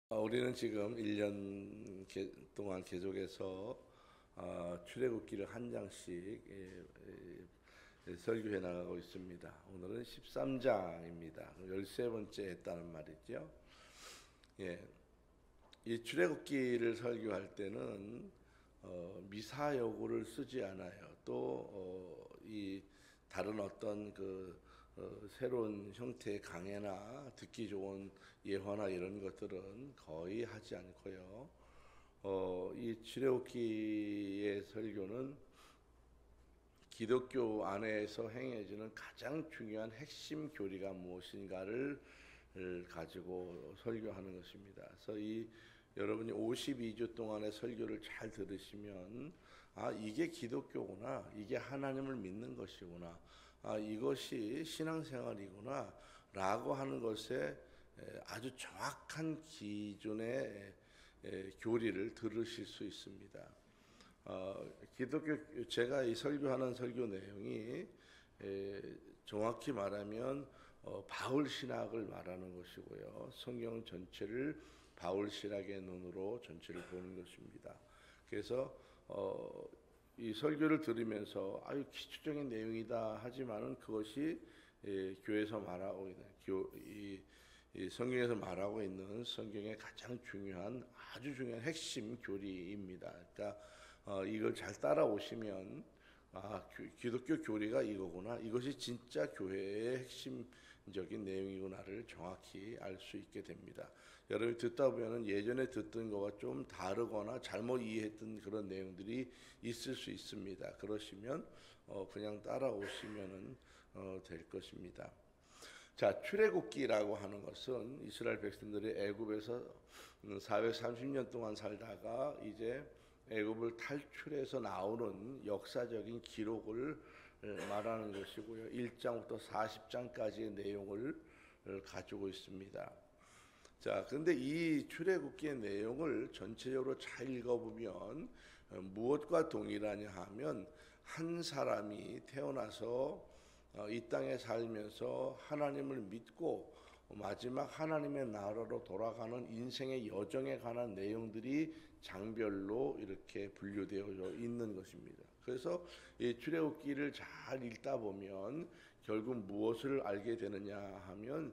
우리는 지금 1년 동안 계속해서 출애굽기를 한 장씩 설교해 나가고 있습니다. 오늘은 13장입니다. 13번째 했다는 말이죠. 예, 이 출애굽기를 설교할 때는 미사여구를 쓰지 않아요. 또 이 다른 어떤 새로운 형태의 강해나 듣기 좋은 예화나 이런 것들은 거의 하지 않고요. 이 출애굽기의 설교는 기독교 안에서 행해지는 가장 중요한 핵심 교리가 무엇인가를 가지고 설교하는 것입니다. 그래서 여러분이 52주 동안의 설교를 잘 들으시면 이게 기독교구나, 이게 하나님을 믿는 것이구나, 이것이 신앙생활이구나 라고 하는 것에 아주 정확한 기준의 교리를 들으실 수 있습니다. 기독교 제가 이 설교하는 설교 내용이 정확히 말하면 바울 신학을 말하는 것이고요. 성경 전체를 바울 신학의 눈으로 전체를 보는 것입니다. 그래서 이 설교를 들으면서 아유 기초적인 내용이다 하지만은 그것이 교회에서 말하고 있는 이 성경에서 말하고 있는 성경의 가장 중요한 아주 중요한 핵심 교리입니다. 그러니까 이걸 잘 따라오시면 기독교 교리가 이거구나, 이것이 진짜 교회의 핵심적인 내용이구나를 정확히 알 수 있게 됩니다. 여러분이 듣다 보면 예전에 듣던 거와 좀 다르거나 잘못 이해했던 그런 내용들이 있을 수 있습니다. 그러시면 그냥 따라오시면 될 것입니다. 자, 출애굽기라고 하는 것은 이스라엘 백성들이 애굽에서 430년 동안 살다가 이제 애굽을 탈출해서 나오는 역사적인 기록을 말하는 것이고요. 1장부터 40장까지의 내용을 가지고 있습니다. 자, 근데 이 출애굽기의 내용을 전체적으로 잘 읽어보면 무엇과 동일하냐 하면 한 사람이 태어나서 이 땅에 살면서 하나님을 믿고 마지막 하나님의 나라로 돌아가는 인생의 여정에 관한 내용들이 장별로 이렇게 분류되어 있는 것입니다. 그래서 이 출애굽기를 잘 읽다 보면 결국 무엇을 알게 되느냐 하면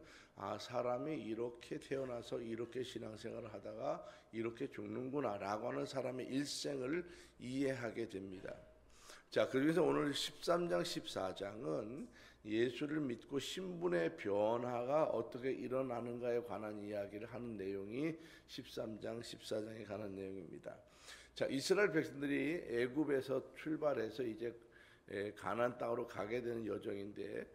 사람이 이렇게 태어나서 이렇게 신앙생활을 하다가 이렇게 죽는구나라고 하는 사람의 일생을 이해하게 됩니다. 자, 그래서 오늘 13장, 14장은 예수를 믿고 신분의 변화가 어떻게 일어나는가에 관한 이야기를 하는 내용이 13장, 14장에 관한 내용입니다. 자, 이스라엘 백성들이 애굽에서 출발해서 이제 가나안 땅으로 가게 되는 여정인데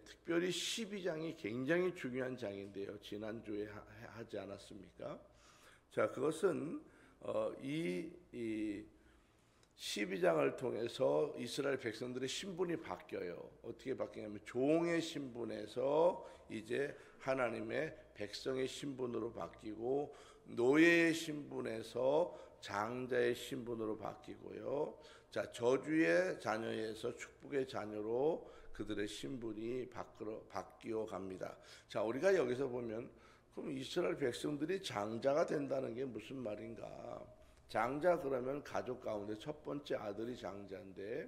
특별히 12장이 굉장히 중요한 장인데요. 지난주에 하지 않았습니까? 자, 그것은 이 12장을 통해서 이스라엘 백성들의 신분이 바뀌어요. 어떻게 바뀌냐면 종의 신분에서 이제 하나님의 백성의 신분으로 바뀌고 노예의 신분에서 장자의 신분으로 바뀌고요. 자, 저주의 자녀에서 축복의 자녀로 그들의 신분이 바뀌어 갑니다. 자, 우리가 여기서 보면 그럼 이스라엘 백성들이 장자가 된다는 게 무슨 말인가? 장자 그러면 가족 가운데 첫 번째 아들이 장자인데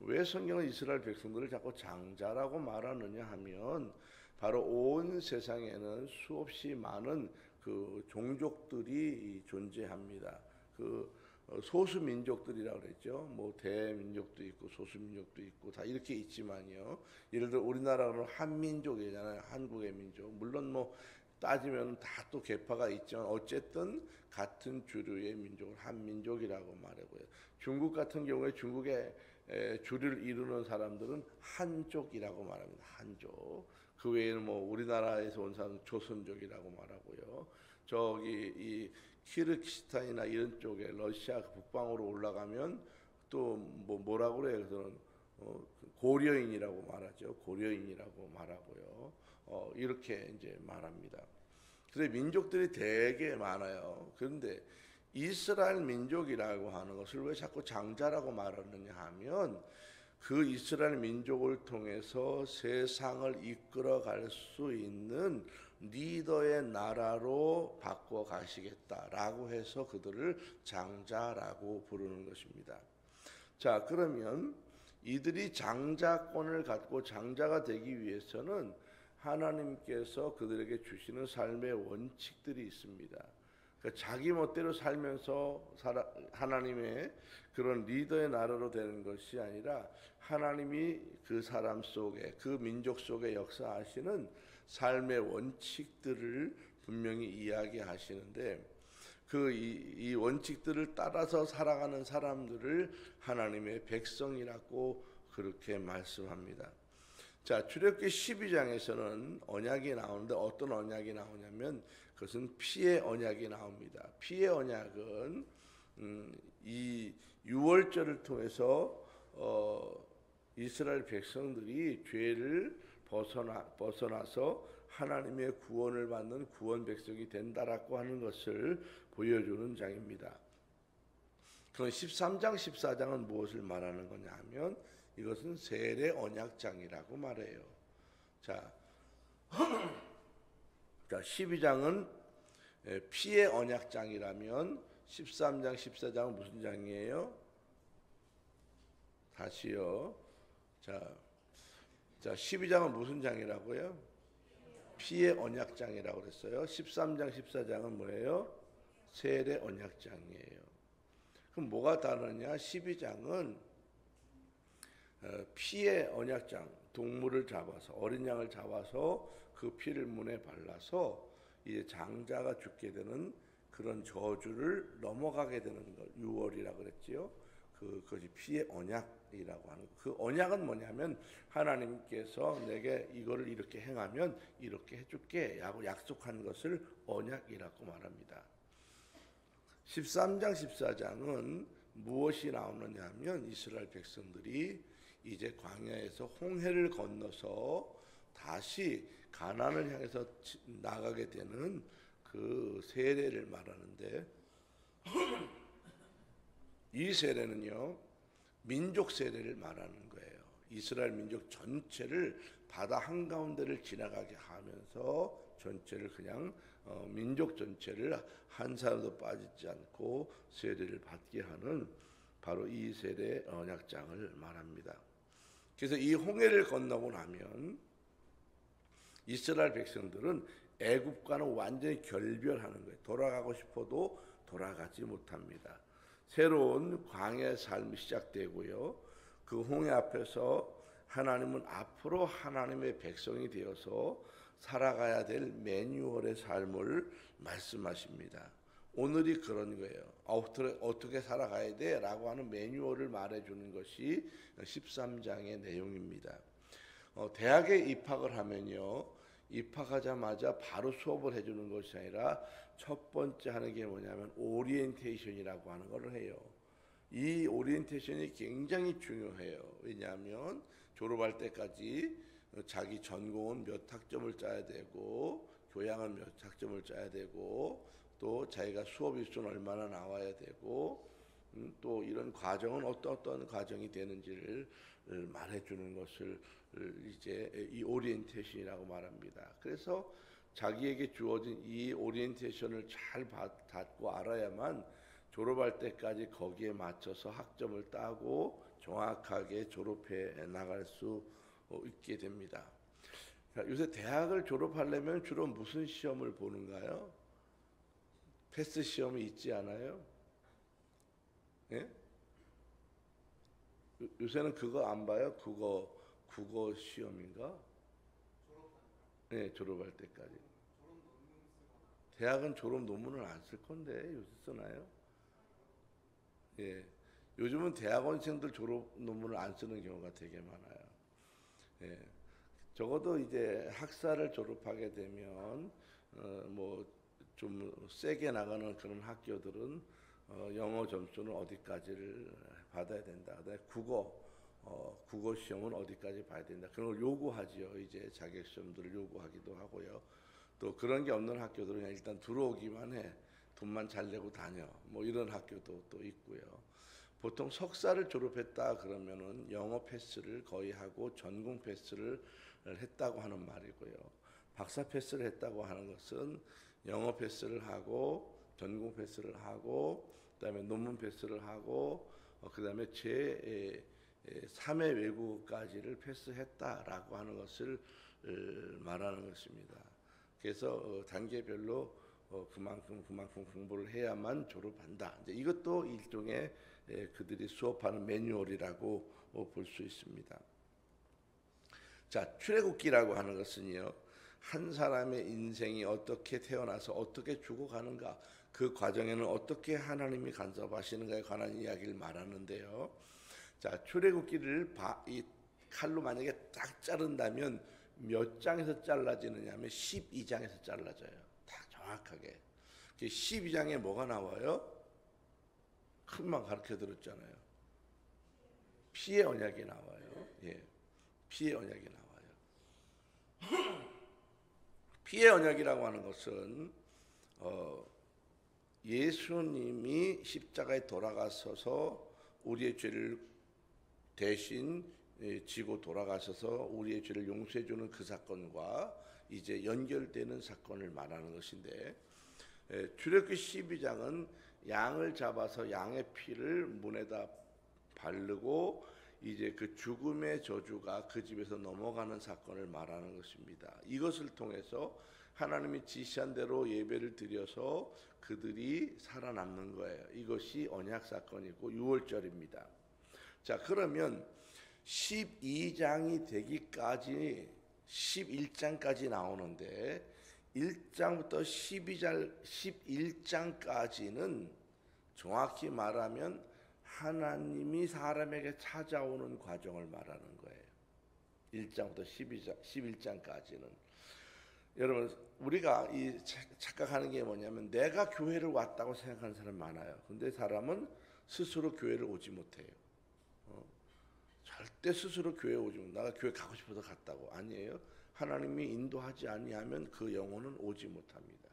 왜 성경은 이스라엘 백성들을 자꾸 장자라고 말하느냐 하면 바로 온 세상에는 수없이 많은 그 종족들이 존재합니다. 소수 민족들이라고 그랬죠. 뭐 대민족도 있고 소수 민족도 있고 다 이렇게 있지만요. 예를 들어 우리나라는 한민족이잖아요. 한국의 민족. 물론 뭐 따지면 다 또 계파가 있지만 어쨌든 같은 주류의 민족을 한민족이라고 말하고요. 중국 같은 경우에 중국의 주류를 이루는 사람들은 한족이라고 말합니다. 한족. 그 외에는 뭐 우리나라에서 온 사람은 조선족이라고 말하고요. 저기 이 키르기스탄이나 이런 쪽에 러시아 북방으로 올라가면 또 뭐라고 그래요? 그래서 고려인이라고 말하죠. 고려인이라고 말하고요. 이렇게 이제 말합니다. 그래서 민족들이 되게 많아요. 그런데 이스라엘 민족이라고 하는 것을 왜 자꾸 장자라고 말하느냐 하면 그 이스라엘 민족을 통해서 세상을 이끌어갈 수 있는 리더의 나라로 바꿔 가시겠다라고 해서 그들을 장자라고 부르는 것입니다. 자, 그러면 이들이 장자권을 갖고 장자가 되기 위해서는 하나님께서 그들에게 주시는 삶의 원칙들이 있습니다. 그러니까 자기 멋대로 살면서 하나님의 그런 리더의 나라로 되는 것이 아니라 하나님이 그 사람 속에, 그 민족 속에 역사하시는 삶의 원칙들을 분명히 이야기하시는데, 이 원칙들을 따라서 살아가는 사람들을 하나님의 백성이라고 그렇게 말씀합니다. 자, 출애굽기 12장에서는 언약이 나오는데 어떤 언약이 나오냐면 그것은 피의 언약이 나옵니다. 피의 언약은 이 유월절을 통해서 이스라엘 백성들이 죄를 벗어나서 하나님의 구원을 받는 구원 백성이 된다라고 하는 것을 보여주는 장입니다. 그럼 13장, 14장은 무엇을 말하는 거냐 하면 이것은 세례 언약장이라고 말해요. 자, 12장은 피의 언약장이라면 13장, 14장은 무슨 장이에요? 다시요. 자, 12장은 무슨 장이라고요? 피의 언약장이라고 그랬어요. 13장, 14장은 뭐예요? 세례 언약장이에요. 그럼 뭐가 다르냐? 12장은 피의 언약장, 동물을 잡아서, 어린 양을 잡아서 그 피를 문에 발라서 이제 장자가 죽게 되는 그런 저주를 넘어가게 되는 것, 유월이라고 그랬지요. 그것이 피의 언약이라고 하는 것. 그 언약은 뭐냐면 하나님께서 내게 이거를 이렇게 행하면 이렇게 해줄게 라고 약속한 것을 언약이라고 말합니다. 13장, 14장은 무엇이 나오느냐 하면 이스라엘 백성들이 이제 광야에서 홍해를 건너서 다시 가나안을 향해서 나가게 되는 그 세례를 말하는데, 이 세례는요 민족 세례를 말하는 거예요. 이스라엘 민족 전체를 바다 한가운데를 지나가게 하면서 전체를 그냥 민족 전체를 한 사람도 빠지지 않고 세례를 받게 하는 바로 이 세례 언약장을 말합니다. 그래서 이 홍해를 건너고 나면 이스라엘 백성들은 애굽과는 완전히 결별하는 거예요. 돌아가고 싶어도 돌아가지 못합니다. 새로운 광야의 삶이 시작되고요. 그 홍해 앞에서 하나님은 앞으로 하나님의 백성이 되어서 살아가야 될 매뉴얼의 삶을 말씀하십니다. 오늘이 그런 거예요. 어떻게 살아가야 돼? 라고 하는 매뉴얼을 말해주는 것이 13장의 내용입니다. 대학에 입학을 하면요, 입학하자마자 바로 수업을 해주는 것이 아니라 첫 번째 하는 게 뭐냐면 오리엔테이션이라고 하는 걸 해요. 이 오리엔테이션이 굉장히 중요해요. 왜냐하면 졸업할 때까지 자기 전공은 몇 학점을 짜야 되고, 교양은 몇 학점을 짜야 되고, 또 자기가 수업 일수는 얼마나 나와야 되고, 또 이런 과정은 어떤 과정이 되는지를 말해주는 것을 이제 이 오리엔테이션이라고 말합니다. 그래서 자기에게 주어진 이 오리엔테이션을 잘 받고 알아야만 졸업할 때까지 거기에 맞춰서 학점을 따고 정확하게 졸업해 나갈 수 있게 됩니다. 요새 대학을 졸업하려면 주로 무슨 시험을 보는가요? 패스 시험이 있지 않아요? 예? 요새는 그거 안 봐요? 국어 시험인가? 네, 졸업할 때까지. 대학은 졸업 논문을 안 쓸 건데 요새 쓰나요? 예, 요즘은 대학원생들 졸업 논문을 안 쓰는 경우가 되게 많아요. 예, 적어도 이제 학사를 졸업하게 되면 뭐 좀 세게 나가는 그런 학교들은 영어 점수는 어디까지를 받아야 된다. 그다음에 국어 시험은 어디까지 봐야 된다. 그런 걸 요구하지요. 이제 자격 시험들을 요구하기도 하고요. 또 그런 게 없는 학교들은 그냥 일단 들어오기만 해. 돈만 잘 내고 다녀. 뭐 이런 학교도 또 있고요. 보통 석사를 졸업했다 그러면은 영어 패스를 거의 하고 전공 패스를 했다고 하는 말이고요. 박사 패스를 했다고 하는 것은 영어 패스를 하고 전공 패스를 하고 그다음에 논문 패스를 하고 그다음에 제 3회 외국어까지를 패스했다라고 하는 것을 말하는 것입니다. 그래서 단계별로 그만큼 공부를 해야만 졸업한다. 이제 이것도 일종의 그들이 수업하는 매뉴얼이라고 볼 수 있습니다. 자, 출애굽기라고 하는 것은요, 한 사람의 인생이 어떻게 태어나서 어떻게 죽어가는가, 그 과정에는 어떻게 하나님이 간섭하시는가에 관한 이야기를 말하는데요. 자, 출애굽기를 이 칼로 만약에 딱 자른다면 몇 장에서 잘라지느냐 하면 12장에서 잘라져요. 딱 정확하게. 12장에 뭐가 나와요? 큰만 가르쳐 들었잖아요. 피의 언약이 나와요. 예, 피의 언약이 나와요. 피의 언약이라고 하는 것은 예수님이 십자가에 돌아가셔서 우리의 죄를 대신 지고 돌아가셔서 우리의 죄를 용서해 주는 그 사건과 이제 연결되는 사건을 말하는 것인데, 출애굽기 12장은 양을 잡아서 양의 피를 문에다 바르고 이제 그 죽음의 저주가 그 집에서 넘어가는 사건을 말하는 것입니다. 이것을 통해서 하나님이 지시한 대로 예배를 드려서 그들이 살아남는 거예요. 이것이 언약 사건이고 유월절입니다. 자, 그러면 12장이 되기까지 11장까지 나오는데 1장부터 11장까지는 정확히 말하면 하나님이 사람에게 찾아오는 과정을 말하는 거예요. 1장부터 11장까지는. 여러분, 우리가 이 착각하는 게 뭐냐면 내가 교회를 왔다고 생각하는 사람 많아요. 근데 사람은 스스로 교회를 오지 못해요. 절대 스스로 교회 오지 못. 내가 교회 가고 싶어서 갔다고. 아니에요. 하나님이 인도하지 아니하면 그 영혼은 오지 못합니다.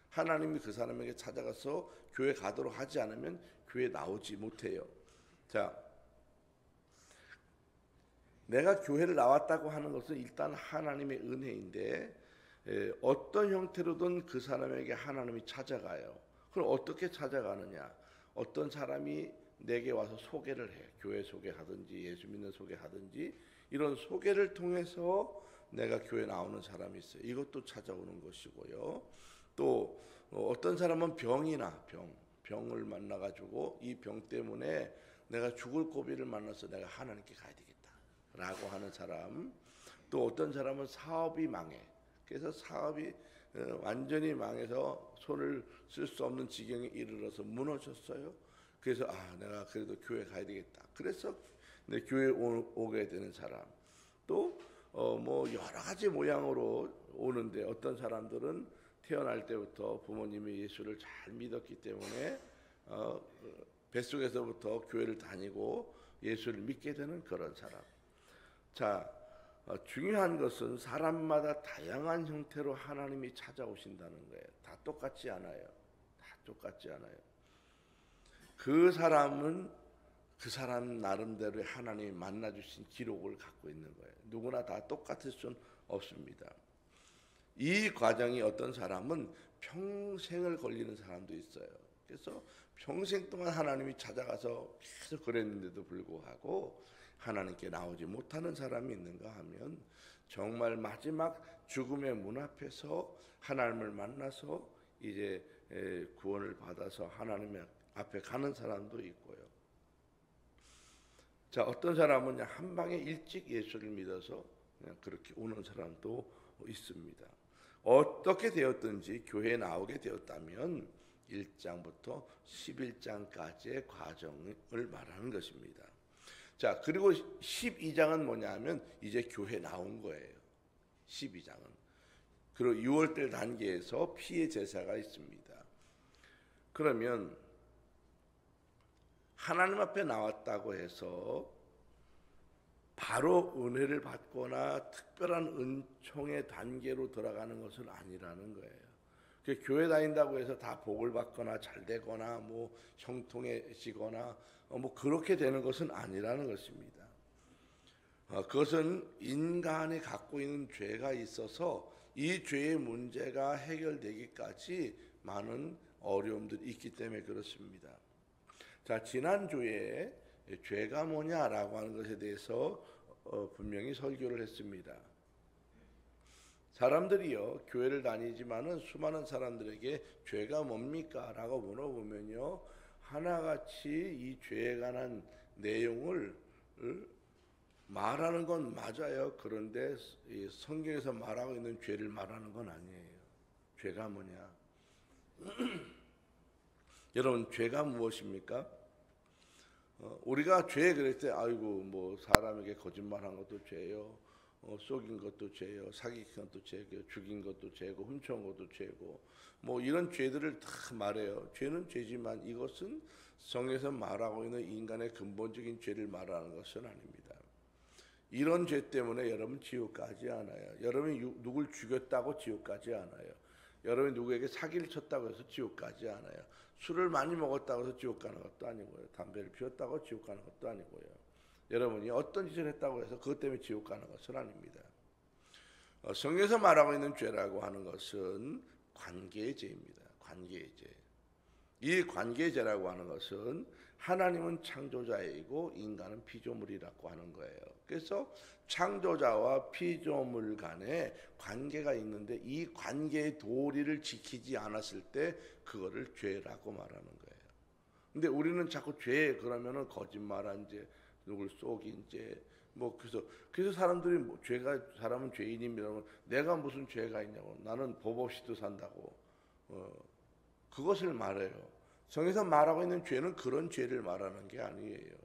하나님이 그 사람에게 찾아가서 교회 가도록 하지 않으면 교회 나오지 못해요. 자, 내가 교회를 나왔다고 하는 것은 일단 하나님의 은혜인데 어떤 형태로든 그 사람에게 하나님이 찾아가요. 그럼 어떻게 찾아가느냐? 어떤 사람이 내게 와서 소개를 해. 교회 소개하든지 예수 믿는 소개하든지 이런 소개를 통해서 내가 교회 나오는 사람이 있어요. 이것도 찾아오는 것이고요. 또 어떤 사람은 병을 만나가지고 이 병 때문에 내가 죽을 고비를 만나서 내가 하나님께 가야 되겠다라고 하는 사람. 또 어떤 사람은 사업이 망해. 그래서 사업이 완전히 망해서 손을 쓸 수 없는 지경에 이르러서 무너졌어요. 그래서 내가 그래도 교회 가야 되겠다. 그래서 내 교회 오게 되는 사람. 또 뭐 여러 가지 모양으로 오는데 어떤 사람들은 태어날 때부터 부모님이 예수를 잘 믿었기 때문에 뱃속에서부터 교회를 다니고 예수를 믿게 되는 그런 사람. 자, 중요한 것은 사람마다 다양한 형태로 하나님이 찾아오신다는 거예요. 다 똑같지 않아요. 다 똑같지 않아요. 그 사람은 그 사람 나름대로의 하나님이 만나주신 기록을 갖고 있는 거예요. 누구나 다 똑같을 수는 없습니다. 이 과정이 어떤 사람은 평생을 걸리는 사람도 있어요. 그래서 평생 동안 하나님이 찾아가서 계속 그랬는데도 불구하고 하나님께 나오지 못하는 사람이 있는가 하면 정말 마지막 죽음의 문 앞에서 하나님을 만나서 이제 구원을 받아서 하나님 앞에 가는 사람도 있고요. 자, 어떤 사람은 한 방에 일찍 예수를 믿어서 그냥 그렇게 오는 사람도 있습니다. 어떻게 되었든지 교회에 나오게 되었다면 1장부터 11장까지의 과정을 말하는 것입니다. 자, 그리고 12장은 뭐냐 하면 이제 교회 나온 거예요. 12장은. 그리고 6월달 단계에서 피의 제사가 있습니다. 그러면 하나님 앞에 나왔다고 해서 바로 은혜를 받거나 특별한 은총의 단계로 들어가는 것은 아니라는 거예요. 그 교회 다닌다고 해서 다 복을 받거나 잘 되거나 뭐 형통해지거나 뭐 그렇게 되는 것은 아니라는 것입니다. 그것은 인간이 갖고 있는 죄가 있어서 이 죄의 문제가 해결되기까지 많은 어려움들이 있기 때문에 그렇습니다. 자, 지난주에 죄가 뭐냐라고 하는 것에 대해서 분명히 설교를 했습니다. 사람들이요, 교회를 다니지만은 수많은 사람들에게 죄가 뭡니까? 라고 물어보면요, 하나같이 이 죄에 관한 내용을 말하는 건 맞아요. 그런데 성경에서 말하고 있는 죄를 말하는 건 아니에요. 죄가 뭐냐? 여러분, 죄가 무엇입니까? 우리가 죄 그럴 때 아이고 뭐 사람에게 거짓말한 것도 죄요, 속인 것도 죄요, 사기친 것도 죄고, 죽인 것도 죄고, 훔쳐온 것도 죄고, 뭐 이런 죄들을 다 말해요. 죄는 죄지만 이것은 성경에서 말하고 있는 인간의 근본적인 죄를 말하는 것은 아닙니다. 이런 죄 때문에 여러분 지옥 가지 않아요. 여러분이 누굴 죽였다고 지옥 가지 않아요. 여러분이 누구에게 사기를 쳤다고 해서 지옥 가지 않아요. 술을 많이 먹었다고 해서 지옥 가는 것도 아니고요. 담배를 피웠다고 지옥 가는 것도 아니고요. 여러분이 어떤 짓을 했다고 해서 그것 때문에 지옥 가는 것은 아닙니다. 성경에서 말하고 있는 죄라고 하는 것은 관계의 죄입니다. 관계의 죄. 이 관계의 죄라고 하는 것은 하나님은 창조자이고 인간은 피조물이라고 하는 거예요. 그래서 창조자와 피조물 간에 관계가 있는데 이 관계의 도리를 지키지 않았을 때 그거를 죄라고 말하는 거예요. 근데 우리는 자꾸 죄 그러면은 거짓말한 죄, 누굴 속인 죄, 뭐 그래서 사람들이 뭐 죄가 사람은 죄인이라고 내가 무슨 죄가 있냐고 나는 법 없이도 산다고 그것을 말해요. 성경에서 말하고 있는 죄는 그런 죄를 말하는 게 아니에요.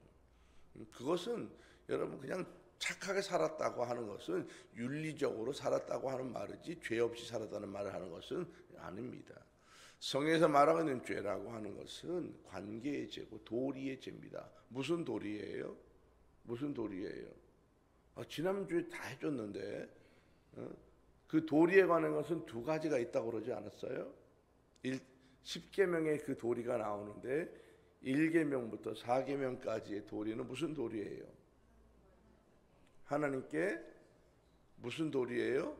그것은 여러분 그냥 착하게 살았다고 하는 것은 윤리적으로 살았다고 하는 말이지 죄 없이 살았다는 말을 하는 것은 아닙니다. 성경에서 말하고 있는 죄라고 하는 것은 관계의 죄고 도리의 죄입니다. 무슨 도리예요? 무슨 도리예요? 지난주에 다 해줬는데 그 도리에 관한 것은 두 가지가 있다고 그러지 않았어요? 10계명의 그 도리가 나오는데 1계명부터 4계명까지의 도리는 무슨 도리예요? 하나님께 무슨 도리예요?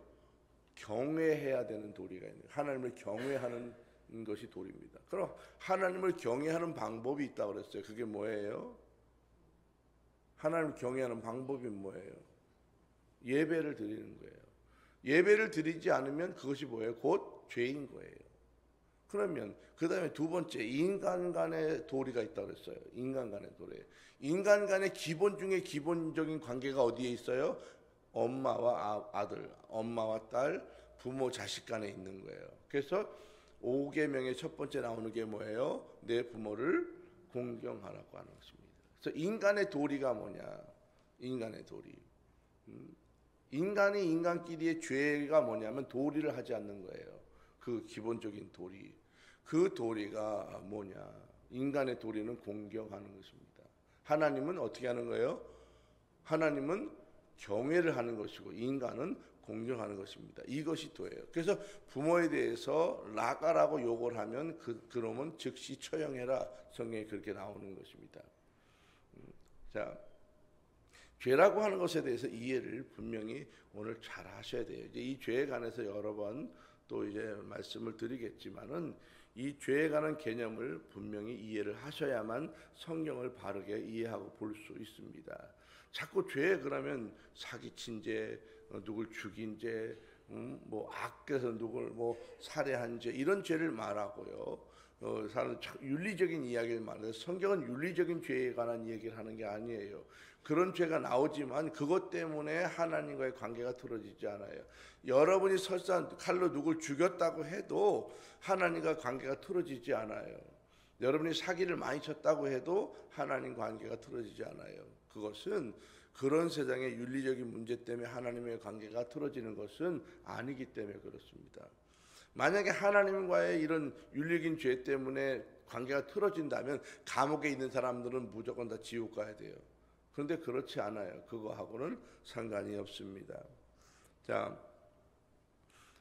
경외해야 되는 도리가 있는 거예요. 하나님을 경외하는 것이 도리입니다. 그럼 하나님을 경외하는 방법이 있다고 그랬어요. 그게 뭐예요? 하나님을 경외하는 방법이 뭐예요? 예배를 드리는 거예요. 예배를 드리지 않으면 그것이 뭐예요? 곧 죄인 거예요. 그러면 그 다음에 두 번째 인간 간의 도리가 있다고 그랬어요. 인간 간의 도리. 인간 간의 기본 중에 기본적인 관계가 어디에 있어요? 엄마와 아들, 엄마와 딸, 부모, 자식 간에 있는 거예요. 그래서 5계명의 첫 번째 나오는 게 뭐예요? 내 부모를 공경하라고 하는 것입니다. 그래서 인간의 도리가 뭐냐? 인간의 도리. 인간이 인간끼리의 죄가 뭐냐면 도리를 하지 않는 거예요. 그 기본적인 도리. 그 도리가 뭐냐? 인간의 도리는 공경하는 것입니다. 하나님은 어떻게 하는 거예요? 하나님은 경외를 하는 것이고 인간은 공경하는 것입니다. 이것이 도예요. 그래서 부모에 대해서 라가라고 욕을 하면 그놈은 즉시 처형해라. 성경에 그렇게 나오는 것입니다. 자, 죄라고 하는 것에 대해서 이해를 분명히 오늘 잘 하셔야 돼요. 이제 이 죄에 관해서 여러 번 또 이제 말씀을 드리겠지만은 이 죄에 관한 개념을 분명히 이해를 하셔야만 성경을 바르게 이해하고 볼 수 있습니다. 자꾸 죄 그러면 사기친 죄, 누굴 죽인 죄, 뭐 악해서 누굴 뭐 살해한 죄 이런 죄를 말하고요. 사람 윤리적인 이야기를 말해요. 성경은 윤리적인 죄에 관한 얘기를 하는 게 아니에요. 그런 죄가 나오지만 그것 때문에 하나님과의 관계가 틀어지지 않아요. 여러분이 설사 칼로 누굴 죽였다고 해도 하나님과 관계가 틀어지지 않아요. 여러분이 사기를 많이 쳤다고 해도 하나님 관계가 틀어지지 않아요. 그것은 그런 세상의 윤리적인 문제 때문에 하나님의 관계가 틀어지는 것은 아니기 때문에 그렇습니다. 만약에 하나님과의 이런 윤리적인 죄 때문에 관계가 틀어진다면 감옥에 있는 사람들은 무조건 다 지옥 가야 돼요. 그런데 그렇지 않아요. 그거하고는 상관이 없습니다. 자,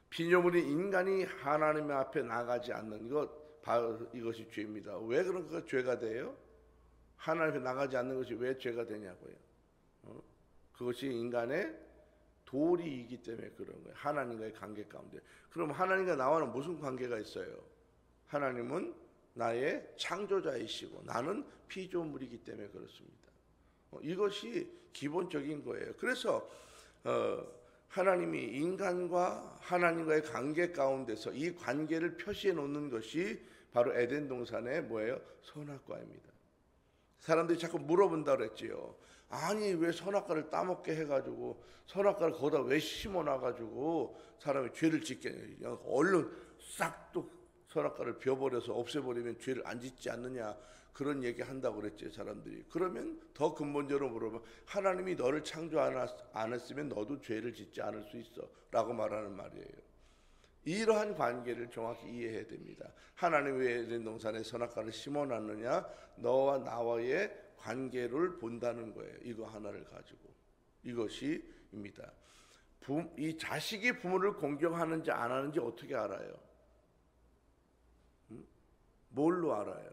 피조물인 인간이 하나님 앞에 나가지 않는 것, 바로 이것이 죄입니다. 왜 그런가 죄가 돼요? 하나님 앞에 나가지 않는 것이 왜 죄가 되냐고요. 그것이 인간의 도리이기 때문에 그런 거예요. 하나님과의 관계 가운데. 그럼 하나님과 나와는 무슨 관계가 있어요? 하나님은 나의 창조자이시고 나는 피조물이기 때문에 그렇습니다. 이것이 기본적인 거예요. 그래서 하나님이 인간과 하나님과의 관계 가운데서 이 관계를 표시해 놓는 것이 바로 에덴 동산의 뭐예요? 선악과입니다. 사람들이 자꾸 물어본다 그랬지요. 아니 왜 선악과를 따먹게 해가지고 선악과를 거기다 왜 심어놔가지고 사람이 죄를 짓게 얼른 싹 또 선악과를 베어버려서 없애버리면 죄를 안 짓지 않느냐, 그런 얘기 한다고 그랬지 사람들이. 그러면 더 근본적으로 물어보면 하나님이 너를 창조 안 했으면 너도 죄를 짓지 않을 수 있어 라고 말하는 말이에요. 이러한 관계를 정확히 이해해야 됩니다. 하나님 왜 에덴 동산에 선악과를 심어놨느냐, 너와 나와의 관계를 본다는 거예요. 이거 하나를 가지고. 이것이입니다. 이 자식이 부모를 공경하는지 안 하는지 어떻게 알아요? 뭘로 알아요?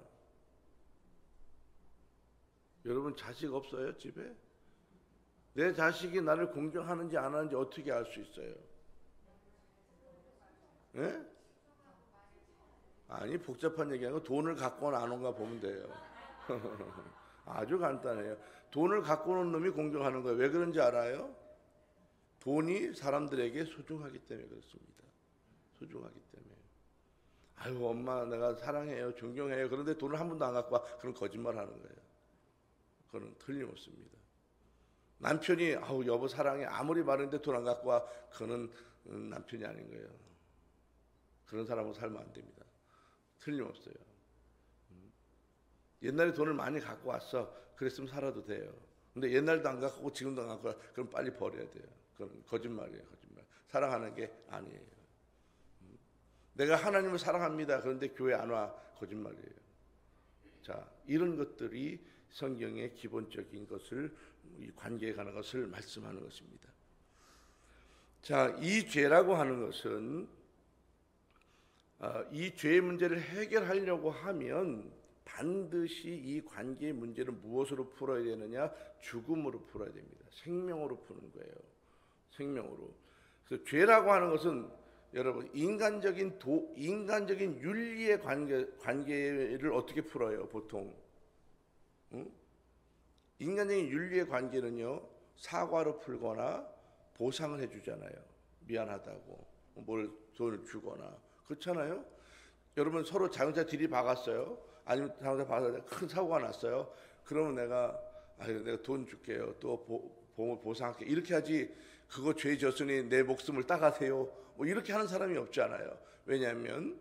여러분 자식 없어요 집에? 내 자식이 나를 공경하는지 안 하는지 어떻게 알 수 있어요? 예? 아니 복잡한 얘기하고 돈을 갖고 안 온가 보면 돼요. 아주 간단해요. 돈을 갖고 오는 놈이 공경하는 거예요. 왜 그런지 알아요? 돈이 사람들에게 소중하기 때문에 그렇습니다. 소중하기 때문에. 아유 엄마 내가 사랑해요 존경해요 그런데 돈을 한 번도 안 갖고 와, 그런 거짓말 하는 거예요. 그건 틀림없습니다. 남편이 아우 여보 사랑해 아무리 말했는데 돈 안 갖고 와, 그는 남편이 아닌 거예요. 그런 사람은 살면 안 됩니다. 틀림없어요. 옛날에 돈을 많이 갖고 왔어, 그랬으면 살아도 돼요. 근데 옛날도 안 갖고 오고 지금도 안 갖고 와, 그럼 빨리 버려야 돼요. 그건 거짓말이에요. 거짓말. 사랑하는 게 아니에요. 내가 하나님을 사랑합니다. 그런데 교회 안 와. 거짓말이에요. 자, 이런 것들이 성경의 기본적인 것을, 이 관계에 관한 것을 말씀하는 것입니다. 자, 이 죄라고 하는 것은 이 죄의 문제를 해결하려고 하면 반드시 이 관계의 문제를 무엇으로 풀어야 되느냐? 죽음으로 풀어야 됩니다. 생명으로 푸는 거예요. 생명으로. 그래서 죄라고 하는 것은 여러분 인간적인 윤리의 관계를 어떻게 풀어요? 보통 인간적인 윤리의 관계는요, 사과로 풀거나 보상을 해주잖아요. 미안하다고 뭘 돈을 주거나 그렇잖아요. 여러분 서로 자동차 들이박았어요. 아니면 자동차 박아서 큰 사고가 났어요. 그러면 내가 돈 줄게요. 또 보상할게. 이렇게 하지. 그거 죄 졌으니 내 목숨을 따가세요. 뭐 이렇게 하는 사람이 없잖아요. 왜냐하면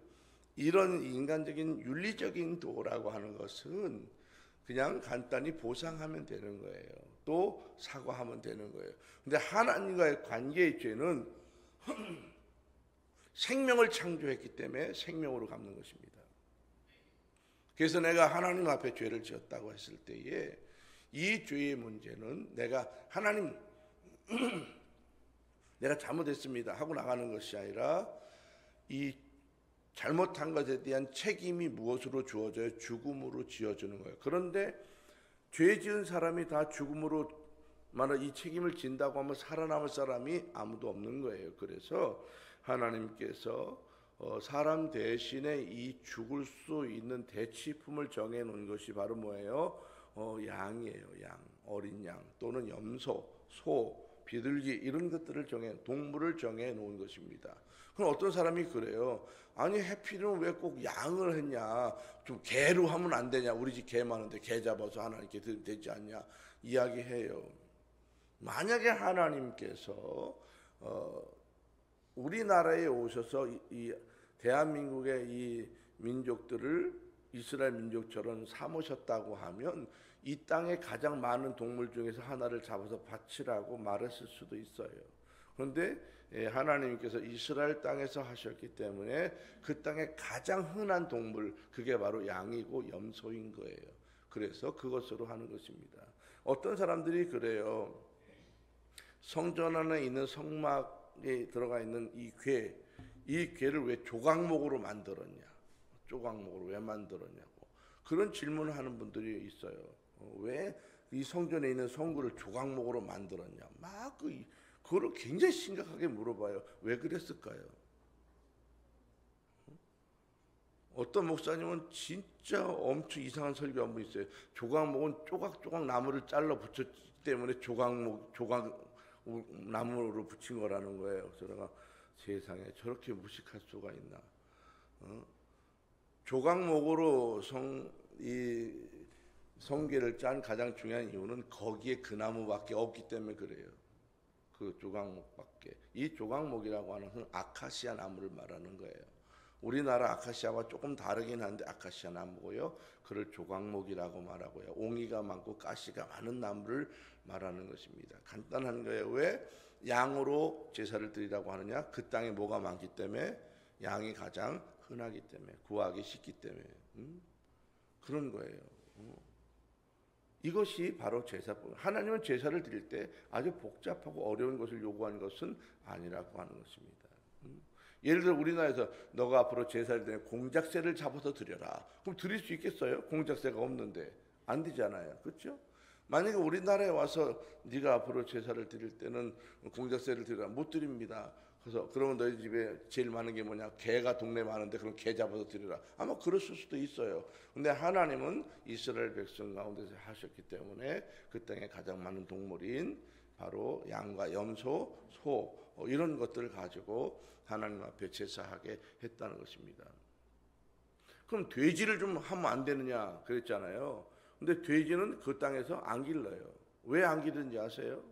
이런 인간적인 윤리적인 도라고 하는 것은 그냥 간단히 보상하면 되는 거예요. 또 사과하면 되는 거예요. 근데 하나님과의 관계의 죄는 생명을 창조했기 때문에 생명으로 갚는 것입니다. 그래서 내가 하나님 앞에 죄를 지었다고 했을 때에 이 죄의 문제는 내가 하나님 내가 잘못했습니다 하고 나가는 것이 아니라 이 잘못한 것에 대한 책임이 무엇으로 주어져요? 죽음으로 지어주는 거예요. 그런데 죄 지은 사람이 다 죽음으로 만약 이 책임을 진다고 하면 살아남을 사람이 아무도 없는 거예요. 그래서 하나님께서 사람 대신에 이 죽을 수 있는 대치품을 정해 놓은 것이 바로 뭐예요? 양이에요. 양, 어린 양 또는 염소, 소, 비둘기 이런 것들을 동물을 정해 놓은 것입니다. 그럼 어떤 사람이 그래요. 아니 해필이면 왜 꼭 양을 했냐? 좀 개로 하면 안 되냐? 우리 집 개 많은데 개 잡아서 하나님께 드리면 되지 않냐? 이야기해요. 만약에 하나님께서 우리나라에 오셔서 이 대한민국의 이 민족들을 이스라엘 민족처럼 삼으셨다고 하면 이 땅에 가장 많은 동물 중에서 하나를 잡아서 바치라고 말했을 수도 있어요. 그런데 하나님께서 이스라엘 땅에서 하셨기 때문에 그 땅에 가장 흔한 동물, 그게 바로 양이고 염소인 거예요. 그래서 그것으로 하는 것입니다. 어떤 사람들이 그래요. 성전 안에 있는 성막에 들어가 있는 이 이 괴를 왜 조각목으로 만들었냐? 조각목으로 왜 만들었냐고 그런 질문을 하는 분들이 있어요. 왜 이 성전에 있는 성구를 조각목으로 만들었냐? 막 그걸 굉장히 심각하게 물어봐요. 왜 그랬을까요? 어떤 목사님은 진짜 엄청 이상한 설교 한 번 있어요. 조각목은 조각조각 나무를 잘라 붙였기 때문에 조각 나무로 붙인 거라는 거예요. 그래서 내가 세상에 저렇게 무식할 수가 있나? 조각목으로 이 성계를 짠 가장 중요한 이유는 거기에 그 나무밖에 없기 때문에 그래요. 그 조각목밖에. 이 조각목이라고 하는 건 아카시아 나무를 말하는 거예요. 우리나라 아카시아와 조금 다르긴 한데 아카시아 나무고요. 그를 조각목이라고 말하고요. 옹이가 많고 가시가 많은 나무를 말하는 것입니다. 간단한 거예요. 왜 양으로 제사를 드리라고 하느냐? 그 땅에 뭐가 많기 때문에 양이 가장 흔하기 때문에 구하기 쉽기 때문에 그런 거예요. 이것이 바로 제사법. 하나님은 제사를 드릴 때 아주 복잡하고 어려운 것을 요구하는 것은 아니라고 하는 것입니다. 예를 들어 우리나라에서 너가 앞으로 제사를 드리면 공작새를 잡아서 드려라. 그럼 드릴 수 있겠어요? 공작새가 없는데 안 되잖아요. 그렇죠? 만약에 우리나라에 와서 네가 앞으로 제사를 드릴 때는 공작새를 드리라. 못 드립니다. 그래서 그러면 너희 집에 제일 많은 게 뭐냐? 개가 동네에 많은데 그럼 개 잡아서 드리라. 아마 그랬을 수도 있어요. 근데 하나님은 이스라엘 백성 가운데서 하셨기 때문에 그 땅에 가장 많은 동물인 바로 양과 염소, 소 이런 것들을 가지고 하나님 앞에 제사하게 했다는 것입니다. 그럼 돼지를 좀 하면 안 되느냐 그랬잖아요. 근데 돼지는 그 땅에서 안 길러요. 왜 안 기르는지 아세요?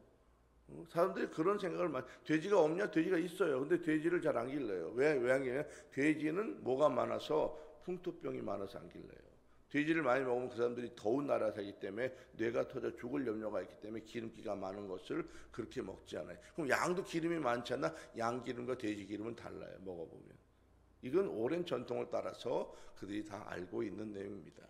사람들이 그런 생각을 많이. 돼지가 없냐? 돼지가 있어요. 근데 돼지를 잘 안 길러요. 왜 안 길러요? 돼지는 뭐가 많아서 풍토병이 많아서 안 길러요. 돼지를 많이 먹으면 그 사람들이 더운 나라 살기 때문에 뇌가 터져 죽을 염려가 있기 때문에 기름기가 많은 것을 그렇게 먹지 않아요. 그럼 양도 기름이 많잖아. 양 기름과 돼지 기름은 달라요. 먹어보면. 이건 오랜 전통을 따라서 그들이 다 알고 있는 내용입니다.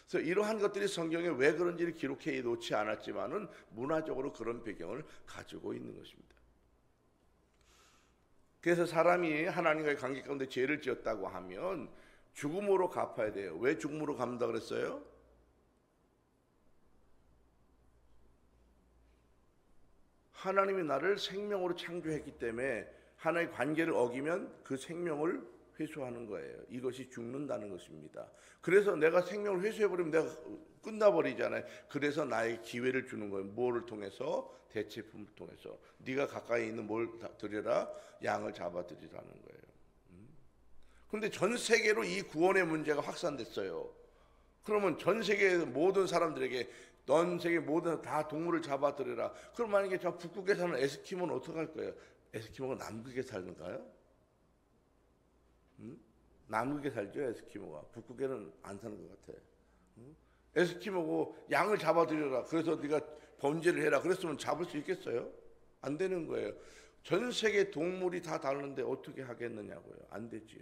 그래서 이러한 것들이 성경에 왜 그런지를 기록해 놓지 않았지만은 문화적으로 그런 배경을 가지고 있는 것입니다. 그래서 사람이 하나님과의 관계 가운데 죄를 지었다고 하면 죽음으로 갚아야 돼요. 왜 죽음으로 갚는다 그랬어요? 하나님이 나를 생명으로 창조했기 때문에 하나의 관계를 어기면 그 생명을 회수하는 거예요. 이것이 죽는다는 것입니다. 그래서 내가 생명을 회수해버리면 내가 끝나버리잖아요. 그래서 나에게 기회를 주는 거예요. 뭐를 통해서? 대체품을 통해서. 네가 가까이 있는 뭘 드려라? 양을 잡아드리라는 거예요. 그런데 전 세계로 이 구원의 문제가 확산됐어요. 그러면 전 세계 모든 사람들에게 전 세계 모든 다 동물을 잡아드려라. 그럼 만약에 저 북극에 사는 에스키모는 어떻게 할 거예요? 에스키모가 남극에 살는가요? 남극에 살죠, 에스키모가. 북극에는 안 사는 것 같아. 에스키모고 양을 잡아들여라. 그래서 네가 번제를 해라. 그랬으면 잡을 수 있겠어요? 안 되는 거예요. 전 세계 동물이 다 다른데 어떻게 하겠느냐고요. 안 되지요.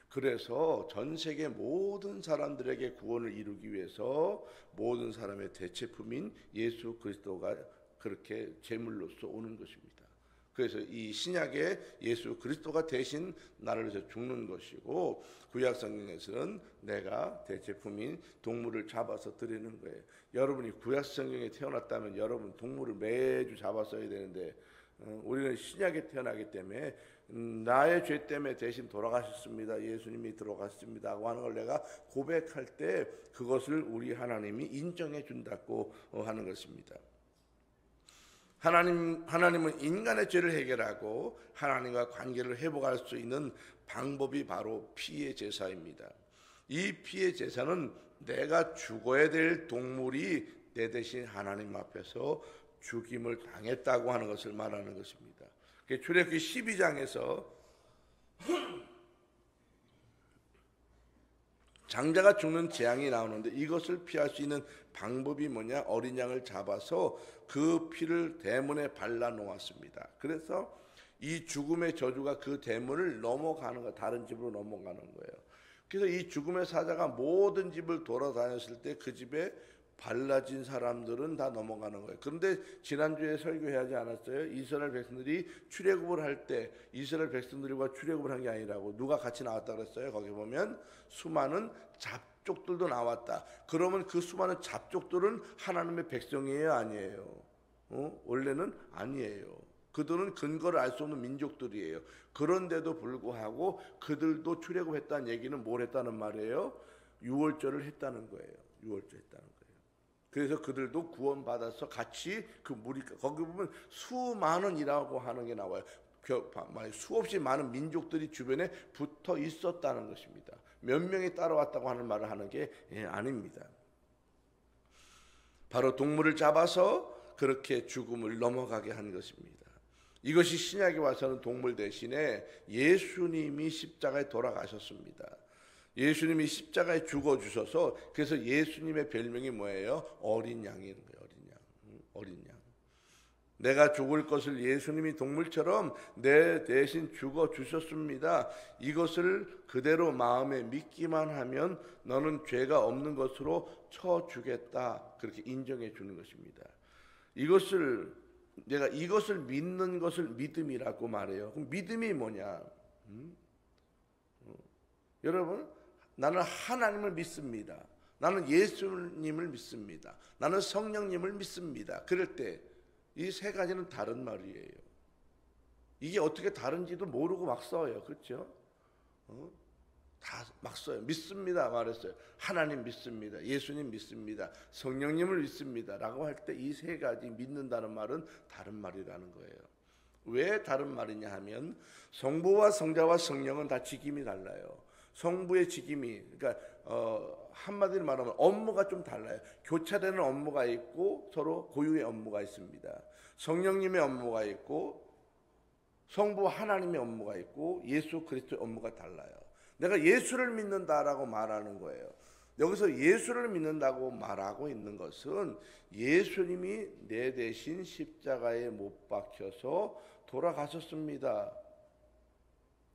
그래서 전 세계 모든 사람들에게 구원을 이루기 위해서 모든 사람의 대체품인 예수 그리스도가 그렇게 제물로서 오는 것입니다. 그래서 이 신약에 예수 그리스도가 대신 나를 위해서 죽는 것이고 구약 성경에서는 내가 대체품인 동물을 잡아서 드리는 거예요. 여러분이 구약 성경에 태어났다면 여러분 동물을 매주 잡았어야 되는데 우리는 신약에 태어나기 때문에 나의 죄 때문에 대신 돌아가셨습니다. 예수님이 들어갔습니다 하고 하는 걸 내가 고백할 때 그것을 우리 하나님이 인정해 준다고 하는 것입니다. 하나님은 인간의 죄를 해결하고 하나님과 관계를 회복할 수 있는 방법이 바로 피의 제사입니다. 이 피의 제사는 내가 죽어야 될 동물이 내 대신 하나님 앞에서 죽임을 당했다고 하는 것을 말하는 것입니다. 출애굽기 12장에서 장자가 죽는 재앙이 나오는데 이것을 피할 수 있는 방법이 뭐냐? 어린 양을 잡아서 그 피를 대문에 발라 놓았습니다. 그래서 이 죽음의 저주가 그 대문을 넘어가는 거, 다른 집으로 넘어가는 거예요. 그래서 이 죽음의 사자가 모든 집을 돌아다녔을 때 그 집에 발라진 사람들은 다 넘어가는 거예요. 그런데 지난주에 설교하지 않았어요? 이스라엘 백성들이 출애굽을 할 때 이스라엘 백성들과 출애굽을 한 게 아니라고 누가 같이 나왔다 그랬어요? 거기 보면 수많은 잡족들도 나왔다. 그러면 그 수많은 잡족들은 하나님의 백성이에요, 아니에요? 원래는 아니에요. 그들은 근거를 알 수 없는 민족들이에요. 그런데도 불구하고 그들도 출애굽했다는 얘기는 뭘 했다는 말이에요? 유월절을 했다는 거예요. 유월절 했다는 거예요. 그래서 그들도 구원받아서 같이 그 무리, 거기 보면 수많은이라고 하는 게 나와요. 수없이 많은 민족들이 주변에 붙어 있었다는 것입니다. 몇 명이 따라왔다고 하는 말을 하는 게 아닙니다. 바로 동물을 잡아서 그렇게 죽음을 넘어가게 한 것입니다. 이것이 신약에 와서는 동물 대신에 예수님이 십자가에 돌아가셨습니다. 예수님이 십자가에 죽어주셔서 그래서 예수님의 별명이 뭐예요? 어린 양인 거예요. 어린 양. 어린 양. 내가 죽을 것을 예수님이 동물처럼 내 대신 죽어주셨습니다. 이것을 그대로 마음에 믿기만 하면 너는 죄가 없는 것으로 쳐주겠다. 그렇게 인정해 주는 것입니다. 내가 이것을 믿는 것을 믿음이라고 말해요. 그럼 믿음이 뭐냐? 여러분, 나는 하나님을 믿습니다. 나는 예수님을 믿습니다. 나는 성령님을 믿습니다. 그럴 때 이 세 가지는 다른 말이에요. 이게 어떻게 다른지도 모르고 막 써요. 그렇죠? 다 막 써요. 믿습니다 말했어요. 하나님 믿습니다. 예수님 믿습니다. 성령님을 믿습니다 라고 할 때 이 세 가지 믿는다는 말은 다른 말이라는 거예요. 왜 다른 말이냐 하면 성부와 성자와 성령은 다 직임이 달라요. 성부의 직임이, 그러니까 한마디로 말하면 업무가 좀 달라요. 교차되는 업무가 있고 서로 고유의 업무가 있습니다. 성령님의 업무가 있고 성부 하나님의 업무가 있고 예수 그리스도의 업무가 달라요. 내가 예수를 믿는다라고 말하는 거예요. 여기서 예수를 믿는다고 말하고 있는 것은 예수님이 내 대신 십자가에 못 박혀서 돌아가셨습니다.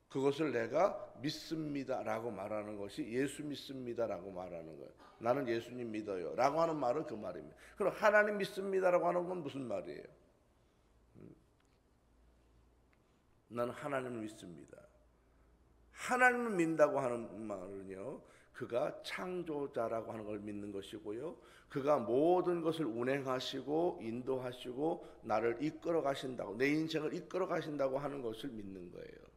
그것을 내가 믿습니다라고 말하는 것이 예수 믿습니다라고 말하는 거예요. 나는 예수님 믿어요 라고 하는 말은 그 말입니다. 그럼 하나님 믿습니다라고 하는 건 무슨 말이에요? 나는 하나님을 믿습니다. 하나님을 믿는다고 하는 말은요, 그가 창조자라고 하는 걸 믿는 것이고요, 그가 모든 것을 운행하시고 인도하시고 나를 이끌어 가신다고, 내 인생을 이끌어 가신다고 하는 것을 믿는 거예요.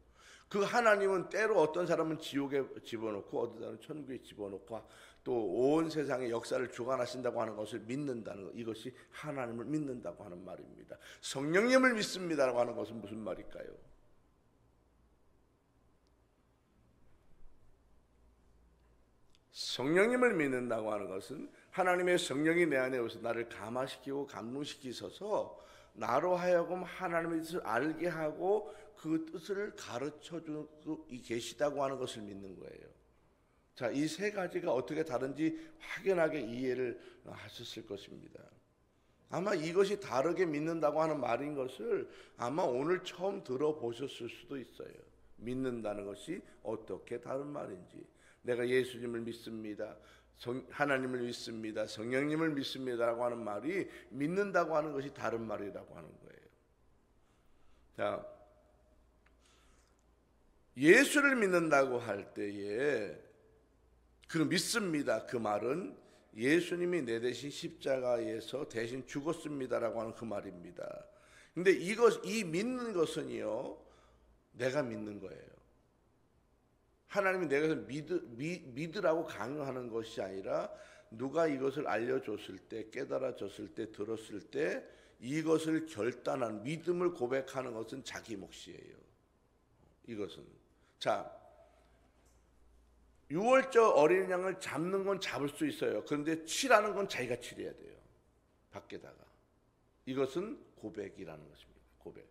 그 하나님은 때로 어떤 사람은 지옥에 집어넣고 어떤 사람은 천국에 집어넣고 또 온 세상의 역사를 주관하신다고 하는 것을 믿는다는 것, 이것이 하나님을 믿는다고 하는 말입니다. 성령님을 믿습니다라고 하는 것은 무슨 말일까요? 성령님을 믿는다고 하는 것은 하나님의 성령이 내 안에 오셔서 나를 감화시키고 감동시키셔서 나로 하여금 하나님의 뜻을 알게 하고 그 뜻을 가르쳐주고 계시다고 하는 것을 믿는 거예요. 자, 이 세 가지가 어떻게 다른지 확연하게 이해를 하셨을 것입니다. 아마 이것이 다르게 믿는다고 하는 말인 것을 아마 오늘 처음 들어보셨을 수도 있어요. 믿는다는 것이 어떻게 다른 말인지. 내가 예수님을 믿습니다. 하나님을 믿습니다. 성령님을 믿습니다라고 하는 말이 믿는다고 하는 것이 다른 말이라고 하는 거예요. 자, 예수를 믿는다고 할 때에 그 믿습니다. 그 말은 예수님이 내 대신 십자가에서 대신 죽었습니다라고 하는 그 말입니다. 근데 이 믿는 것은요, 내가 믿는 거예요. 하나님이 내가 믿으라고 강요하는 것이 아니라 누가 이것을 알려줬을 때, 깨달아졌을 때, 들었을 때 이것을 결단한 믿음을 고백하는 것은 자기 몫이에요. 이것은. 자, 6월절 어린 양을 잡는 건 잡을 수 있어요. 그런데 치라는 건 자기가 치려야 돼요. 밖에다가. 이것은 고백이라는 것입니다. 고백.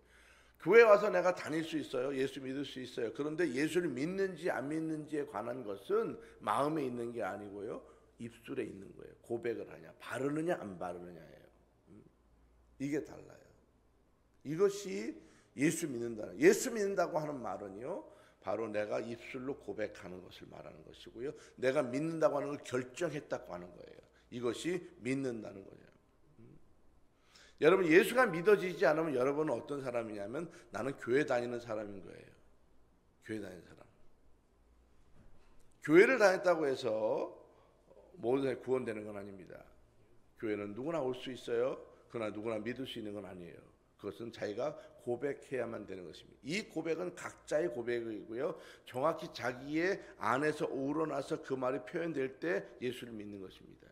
교회 와서 내가 다닐 수 있어요. 예수 믿을 수 있어요. 그런데 예수를 믿는지 안 믿는지에 관한 것은 마음에 있는 게 아니고요, 입술에 있는 거예요. 고백을 하냐, 바르느냐 안 바르느냐예요. 이게 달라요. 이것이 예수 믿는다는, 예수 믿는다고 하는 말은요, 바로 내가 입술로 고백하는 것을 말하는 것이고요, 내가 믿는다고 하는 걸 결정했다고 하는 거예요. 이것이 믿는다는 거예요. 여러분, 예수가 믿어지지 않으면 여러분은 어떤 사람이냐면 나는 교회 다니는 사람인 거예요. 교회 다니는 사람. 교회를 다녔다고 해서 모든 사람이 구원되는 건 아닙니다. 교회는 누구나 올 수 있어요. 그러나 누구나 믿을 수 있는 건 아니에요. 그것은 자기가 고백해야만 되는 것입니다. 이 고백은 각자의 고백이고요. 정확히 자기의 안에서 우러나서 그 말이 표현될 때 예수를 믿는 것입니다.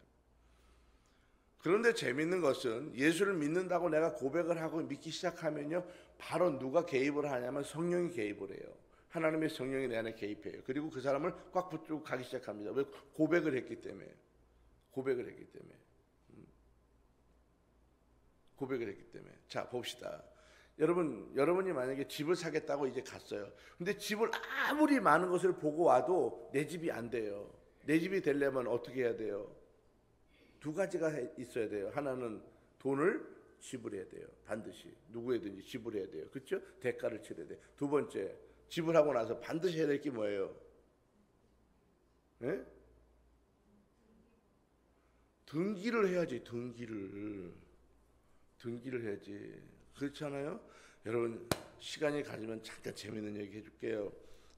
그런데 재밌는 것은 예수를 믿는다고 내가 고백을 하고 믿기 시작하면요, 바로 누가 개입을 하냐면 성령이 개입을 해요. 하나님의 성령이 내 안에 개입해요. 그리고 그 사람을 꽉 붙들고 가기 시작합니다. 왜? 고백을 했기 때문에. 고백을 했기 때문에. 고백을 했기 때문에. 자, 봅시다. 여러분이 만약에 집을 사겠다고 이제 갔어요. 근데 집을 아무리 많은 것을 보고 와도 내 집이 안 돼요. 내 집이 되려면 어떻게 해야 돼요? 두 가지가 있어야 돼요. 하나는 돈을 지불해야 돼요. 반드시 누구에든지 지불해야 돼요. 그렇죠? 대가를 치러야 돼요. 두 번째, 지불하고 나서 반드시 해야 될 게 뭐예요? 네? 등기를 해야지. 등기를 해야지. 그렇지 않아요? 여러분, 시간이 가지면 잠깐 재밌는 얘기 해줄게요.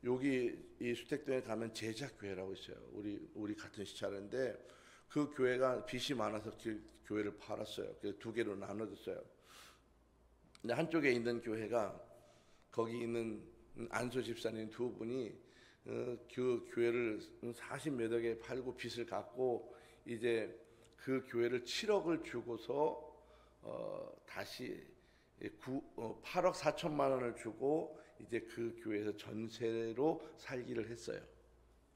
여기 이 수택동에 가면 제자교회라고 있어요. 우리 같은 시차인데 그 교회가 빚이 많아서 교회를 팔았어요. 그래서 두 개로 나눠졌어요. 근데 한쪽에 있는 교회가 거기 있는 안소 집사님 두 분이 그 교회를 40몇 억에 팔고 빚을 갚고 이제 그 교회를 7억을 주고서 다시 8억 4천만 원을 주고 이제 그 교회에서 전세로 살기를 했어요.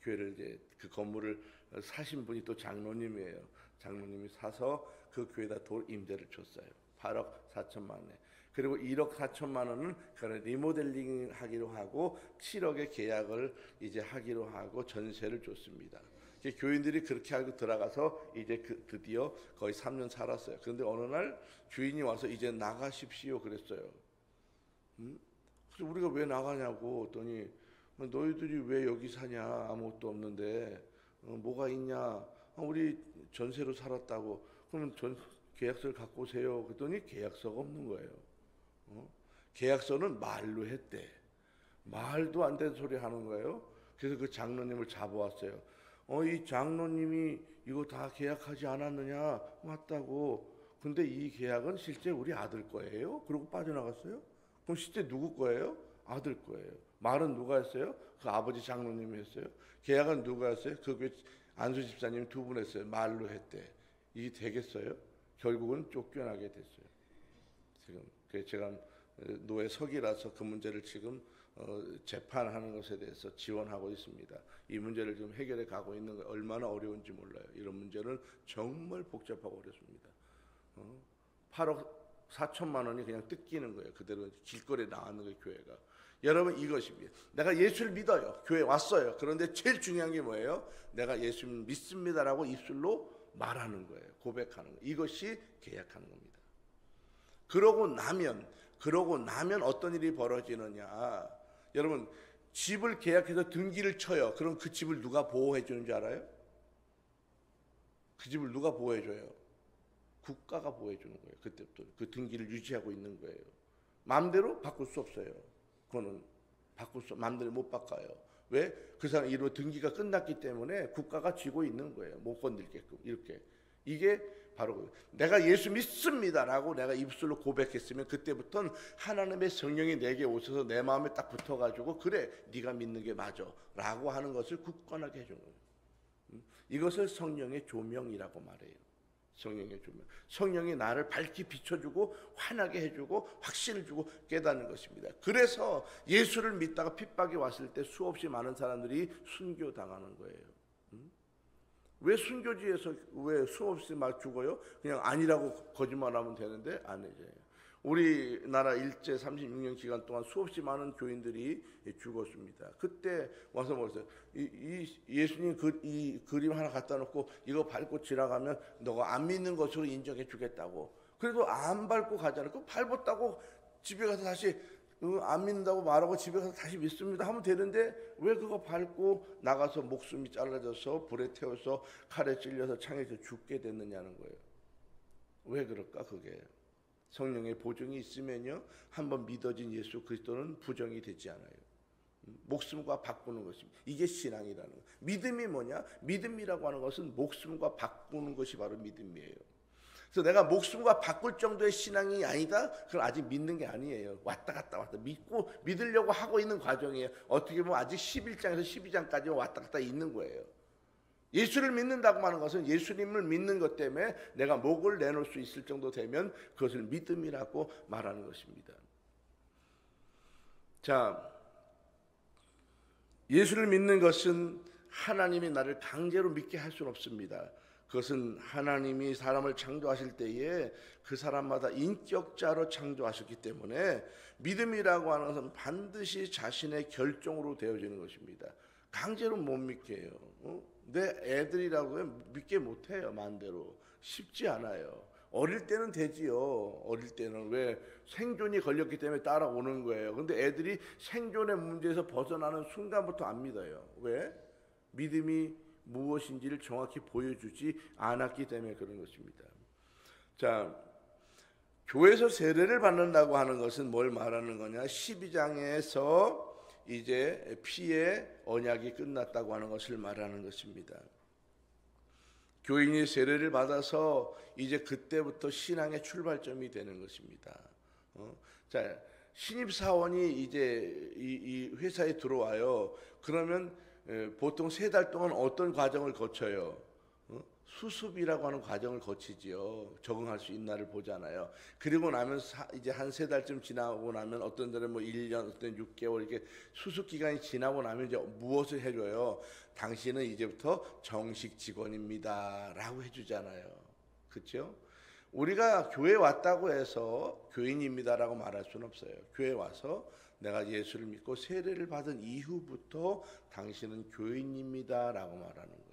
교회를 이제 그 건물을 사신 분이 또 장로님이에요. 장로님이 사서 그 교회에다 임대를 줬어요. 8억 4천만 원에. 그리고 1억 4천만 원은 리모델링 하기로 하고 7억의 계약을 이제 하기로 하고 전세를 줬습니다. 교인들이 그렇게 하고 들어가서 이제 드디어 거의 3년 살았어요. 그런데 어느 날 주인이 와서 이제 나가십시오 그랬어요. 그래서 우리가 왜 나가냐고 했더니 너희들이 왜 여기 사냐, 아무것도 없는데 뭐가 있냐, 우리 전세로 살았다고. 그러면 계약서를 갖고 오세요. 그랬더니 계약서가 없는 거예요. 계약서는 말로 했대. 말도 안 되는 소리 하는 거예요. 그래서 그 장로님을 잡아왔어요. 이 장로님이 이거 다 계약하지 않았느냐? 맞다고. 근데 이 계약은 실제 우리 아들 거예요? 그러고 빠져나갔어요? 그럼 실제 누구 거예요? 아들 거예요. 말은 누가 했어요? 그 아버지 장로님이 했어요. 계약은 누가 했어요? 그 안수 집사님 두 분 했어요. 말로 했대. 이게 되겠어요? 결국은 쫓겨나게 됐어요. 지금 제가 노예 서기라서 그 문제를 지금 재판하는 것에 대해서 지원하고 있습니다. 이 문제를 좀 해결해 가고 있는 거 얼마나 어려운지 몰라요. 이런 문제는 정말 복잡하고 어렵습니다. 8억 4천만 원이 그냥 뜯기는 거예요. 그대로 길거리에 나가는 거예요, 교회가. 여러분, 이것입니다. 내가 예수를 믿어요. 교회 왔어요. 그런데 제일 중요한 게 뭐예요? 내가 예수를 믿습니다라고 입술로 말하는 거예요. 고백하는 거예요. 이것이 계약하는 겁니다. 그러고 나면 어떤 일이 벌어지느냐? 여러분, 집을 계약해서 등기를 쳐요. 그럼 그 집을 누가 보호해 주는 줄 알아요? 그 집을 누가 보호해 줘요? 국가가 보호해 주는 거예요. 그때부터 그 등기를 유지하고 있는 거예요. 마음대로 바꿀 수 없어요. 그거는 마음대로 못 바꿔요. 왜? 그 사람 이로 등기가 끝났기 때문에 국가가 쥐고 있는 거예요. 못 건들게끔. 이렇게. 이게 바로 내가 예수 믿습니다라고 내가 입술로 고백했으면 그때부터는 하나님의 성령이 내게 오셔서 내 마음에 딱 붙어가지고 그래, 네가 믿는 게 맞아라고 하는 것을 굳건하게 해주는 거예요. 이것을 성령의 조명이라고 말해요. 성령의 조명. 성령이 나를 밝게 비춰주고 환하게 해주고 확신을 주고 깨닫는 것입니다. 그래서 예수를 믿다가 핍박이 왔을 때 수없이 많은 사람들이 순교당하는 거예요. 왜 순교지에서 왜 수없이 막 죽어요? 그냥 아니라고 거짓말하면 되는데 아니죠. 우리나라 일제 36년 기간 동안 수없이 많은 교인들이 죽었습니다. 그때 와서 뭐랬어요? 예수님 이 그림 하나 갖다 놓고 이거 밟고 지나가면 너가 안 믿는 것으로 인정해 주겠다고. 그래도 안 밟고 가잖아요. 그 밟았다고 집에 가서 다시 안 믿는다고 말하고 집에 가서 다시 믿습니다 하면 되는데 왜 그거 밟고 나가서 목숨이 잘라져서 불에 태워서 칼에 찔려서 창에서 죽게 됐느냐는 거예요. 왜 그럴까? 그게 성령의 보증이 있으면요 한번 믿어진 예수 그리스도는 부정이 되지 않아요. 목숨과 바꾸는 것입니다. 이게 신앙이라는 거예요. 믿음이 뭐냐? 믿음이라고 하는 것은 목숨과 바꾸는 것이 바로 믿음이에요. 그래서 내가 목숨과 바꿀 정도의 신앙이 아니다? 그건 아직 믿는 게 아니에요. 왔다 갔다 믿고 믿으려고 하고 있는 과정이에요. 어떻게 보면 아직 11장에서 12장까지 왔다 갔다 있는 거예요. 예수를 믿는다고 하는 것은 예수님을 믿는 것 때문에 내가 목을 내놓을 수 있을 정도 되면 그것을 믿음이라고 말하는 것입니다. 자, 예수를 믿는 것은 하나님이 나를 강제로 믿게 할 수는 없습니다. 그것은 하나님이 사람을 창조하실 때에 그 사람마다 인격자로 창조하셨기 때문에 믿음이라고 하는 것은 반드시 자신의 결정으로 되어지는 것입니다. 강제로 못 믿게 해요. 내 애들이라고 믿게 못해요. 마음대로. 쉽지 않아요. 어릴 때는 되지요. 어릴 때는 왜 생존이 걸렸기 때문에 따라오는 거예요. 근데 애들이 생존의 문제에서 벗어나는 순간부터 안 믿어요. 왜? 믿음이 무엇인지를 정확히 보여주지 않았기 때문에 그런 것입니다. 자, 교회에서 세례를 받는다고 하는 것은 뭘 말하는 거냐? 12장에서 이제 피의 언약이 끝났다고 하는 것을 말하는 것입니다. 교인이 세례를 받아서 이제 그때부터 신앙의 출발점이 되는 것입니다. 자, 신입사원이 이제 이 회사에 들어와요. 그러면 보통 3달 동안 어떤 과정을 거쳐요? 수습이라고 하는 과정을 거치지요. 적응할 수 있나를 보잖아요. 그리고 나면 이제 한 3달쯤 지나고 나면 어떤 데는 뭐 1년, 어떤 6개월 이렇게 수습 기간이 지나고 나면 이제 무엇을 해줘요? 당신은 이제부터 정식 직원입니다라고 해주잖아요. 그렇죠? 우리가 교회 왔다고 해서 교인입니다라고 말할 수는 없어요. 교회 와서 내가 예수를 믿고 세례를 받은 이후부터 당신은 교인입니다라고 말하는 거예요.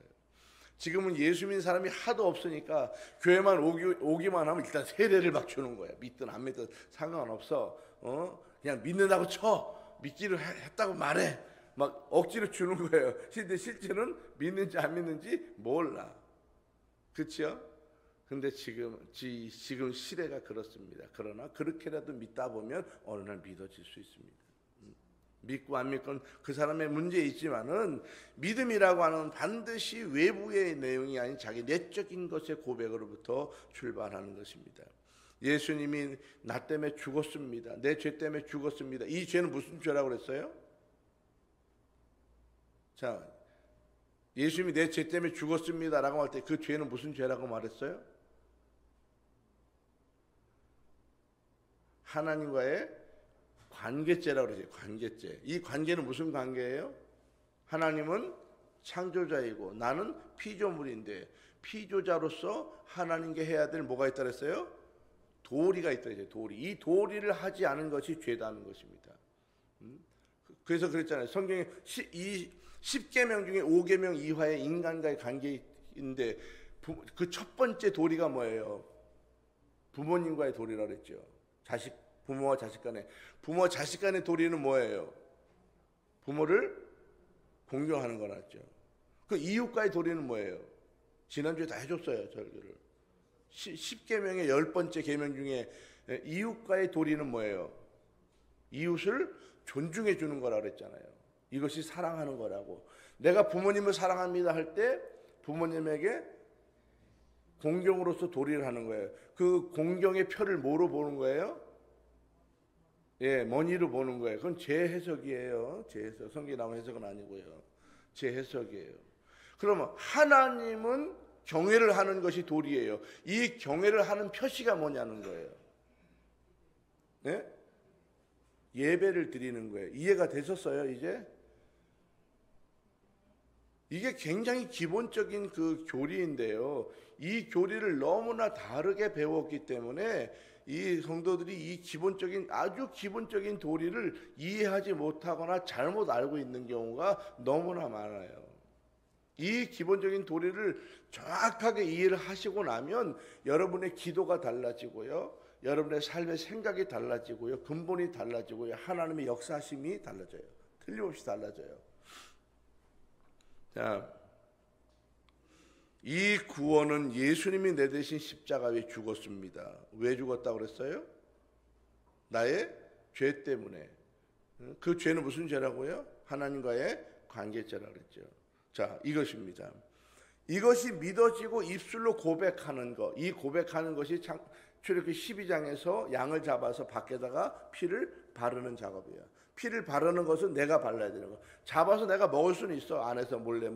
지금은 예수 믿는 사람이 하도 없으니까 교회만 오기만 하면 일단 세례를 막 주는 거예요. 믿든 안 믿든 상관없어. 그냥 믿는다고 쳐. 믿기로 했다고 말해. 막 억지로 주는 거예요. 근데 실제는 믿는지 안 믿는지 몰라. 그렇죠? 근데 지금 시대가 그렇습니다. 그러나 그렇게라도 믿다 보면 어느 날 믿어질 수 있습니다. 믿고 안 믿건 그 사람의 문제에 있지만은 믿음이라고 하는 반드시 외부의 내용이 아닌 자기 내적인 것의 고백으로부터 출발하는 것입니다. 예수님이 나 때문에 죽었습니다. 내 죄 때문에 죽었습니다. 이 죄는 무슨 죄라고 그랬어요? 자, 예수님이 내 죄 때문에 죽었습니다라고 할 때 그 죄는 무슨 죄라고 말했어요? 하나님과의 관계죄라고 그러죠. 관계죄. 이 관계는 무슨 관계예요? 하나님은 창조자이고 나는 피조물인데 피조자로서 하나님께 해야 될 뭐가 있다 그랬어요? 도리가 있다 그랬어요. 도리. 이 도리를 하지 않은 것이 죄다는 것입니다. 그래서 그랬잖아요. 성경에 이 10계명 중에 5계명 이하의 인간과의 관계인데 그 첫 번째 도리가 뭐예요? 부모님과의 도리라고 그랬죠. 부모와 자식 간의. 부모와 자식 간의 도리는 뭐예요? 부모를 공경하는 거였죠. 그 이웃과의 도리는 뭐예요? 지난주에 다 해줬어요. 절규를. 10계명의 10번째 계명 중에 이웃과의 도리는 뭐예요? 이웃을 존중해 주는 거라고 그랬잖아요. 이것이 사랑하는 거라고. 내가 부모님을 사랑합니다 할 때 부모님에게 공경으로서 도리를 하는 거예요. 그 공경의 표를 뭐로 보는 거예요? 예, 머니로 보는 거예요. 그건 제 해석이에요. 제 해석. 성경에 나온 해석은 아니고요. 제 해석이에요. 그러면 하나님은 경외를 하는 것이 도리예요. 이 경외를 하는 표시가 뭐냐는 거예요. 예? 예배를 드리는 거예요. 이해가 되셨어요, 이제? 이게 굉장히 기본적인 그 교리인데요. 이 교리를 너무나 다르게 배웠기 때문에 이 성도들이 이 기본적인 아주 기본적인 도리를 이해하지 못하거나 잘못 알고 있는 경우가 너무나 많아요. 이 기본적인 도리를 정확하게 이해를 하시고 나면 여러분의 기도가 달라지고요. 여러분의 삶의 생각이 달라지고요, 근본이 달라지고요, 하나님의 역사심이 달라져요. 틀림없이 달라져요. 자, 이 구원은 예수님이 내 대신 십자가에 죽었습니다. 왜 죽었다고 그랬어요? 나의 죄 때문에. 그 죄는 무슨 죄라고요? 하나님과의 관계죄라고 그랬죠. 자, 이것입니다. 이것이 믿어지고 입술로 고백하는 것, 이 고백하는 것이 출애굽기 12장에서 양을 잡아서 밖에다가 피를 바르는 작업이에요. 피를 바르는 것은 내가 발라야 되는 거. 잡아서 내가 먹을 수는 있어, 안에서 몰래.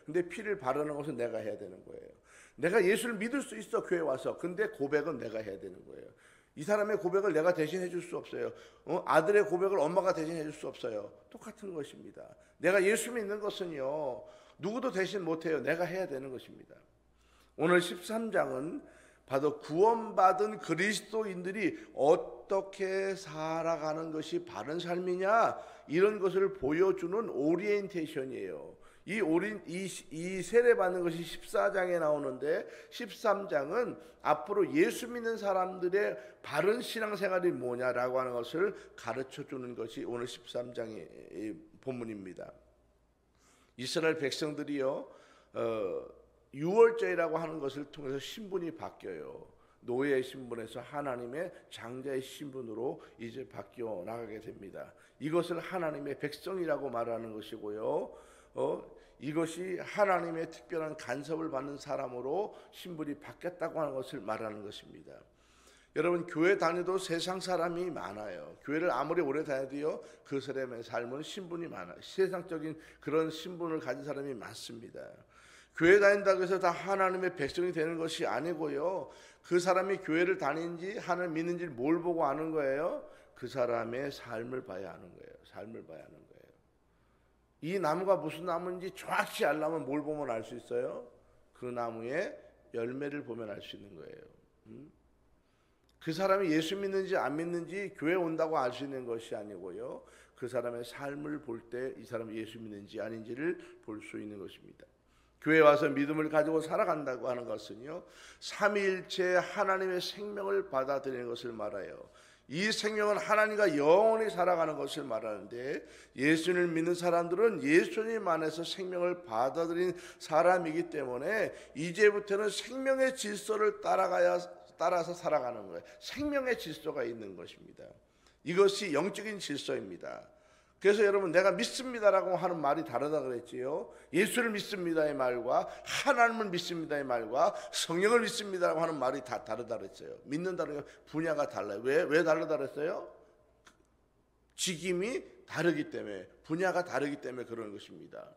근데 피를 바르는 것은 내가 해야 되는 거예요. 내가 예수를 믿을 수 있어, 교회 와서. 근데 고백은 내가 해야 되는 거예요. 이 사람의 고백을 내가 대신 해줄 수 없어요. 아들의 고백을 엄마가 대신 해줄 수 없어요. 똑같은 것입니다. 내가 예수 믿는 것은요, 누구도 대신 못해요. 내가 해야 되는 것입니다. 오늘 13장은 바로 구원받은 그리스도인들이 어떻게 살아가는 것이 바른 삶이냐, 이런 것을 보여주는 오리엔테이션이에요. 이 세례받는 것이 14장에 나오는데 13장은 앞으로 예수 믿는 사람들의 바른 신앙생활이 뭐냐라고 하는 것을 가르쳐주는 것이 오늘 13장의 본문입니다. 이스라엘 백성들이요, 유월절이라고 하는 것을 통해서 신분이 바뀌어요. 노예의 신분에서 하나님의 장자의 신분으로 이제 바뀌어 나가게 됩니다. 이것을 하나님의 백성이라고 말하는 것이고요, 이것이 하나님의 특별한 간섭을 받는 사람으로 신분이 바뀌었다고 하는 것을 말하는 것입니다. 여러분, 교회 다녀도 세상 사람이 많아요. 교회를 아무리 오래 다녀도요, 그 사람의 삶은 신분이 많아요. 세상적인 그런 신분을 가진 사람이 많습니다. 교회 다닌다고 해서 다 하나님의 백성이 되는 것이 아니고요, 그 사람이 교회를 다니는지 하나님 믿는지 뭘 보고 아는 거예요? 그 사람의 삶을 봐야 하는 거예요. 삶을 봐야 하는 거예요. 이 나무가 무슨 나무인지 정확히 알려면 뭘 보면 알 수 있어요? 그 나무의 열매를 보면 알 수 있는 거예요. 그 사람이 예수 믿는지 안 믿는지 교회 온다고 알 수 있는 것이 아니고요, 그 사람의 삶을 볼 때 이 사람이 예수 믿는지 아닌지를 볼 수 있는 것입니다. 교회 와서 믿음을 가지고 살아간다고 하는 것은요, 삼위일체 하나님의 생명을 받아들이는 것을 말해요. 이 생명은 하나님과 영원히 살아가는 것을 말하는데, 예수를 믿는 사람들은 예수님 안에서 생명을 받아들인 사람이기 때문에 이제부터는 생명의 질서를 따라서 살아가는 거예요. 생명의 질서가 있는 것입니다. 이것이 영적인 질서입니다. 그래서 여러분, 내가 믿습니다라고 하는 말이 다르다 그랬지요. 예수를 믿습니다의 말과 하나님을 믿습니다의 말과 성령을 믿습니다라고 하는 말이 다 다르다 그랬어요. 믿는다는 분야가 달라요. 왜 다르다 그랬어요? 직임이 다르기 때문에, 분야가 다르기 때문에 그런 것입니다.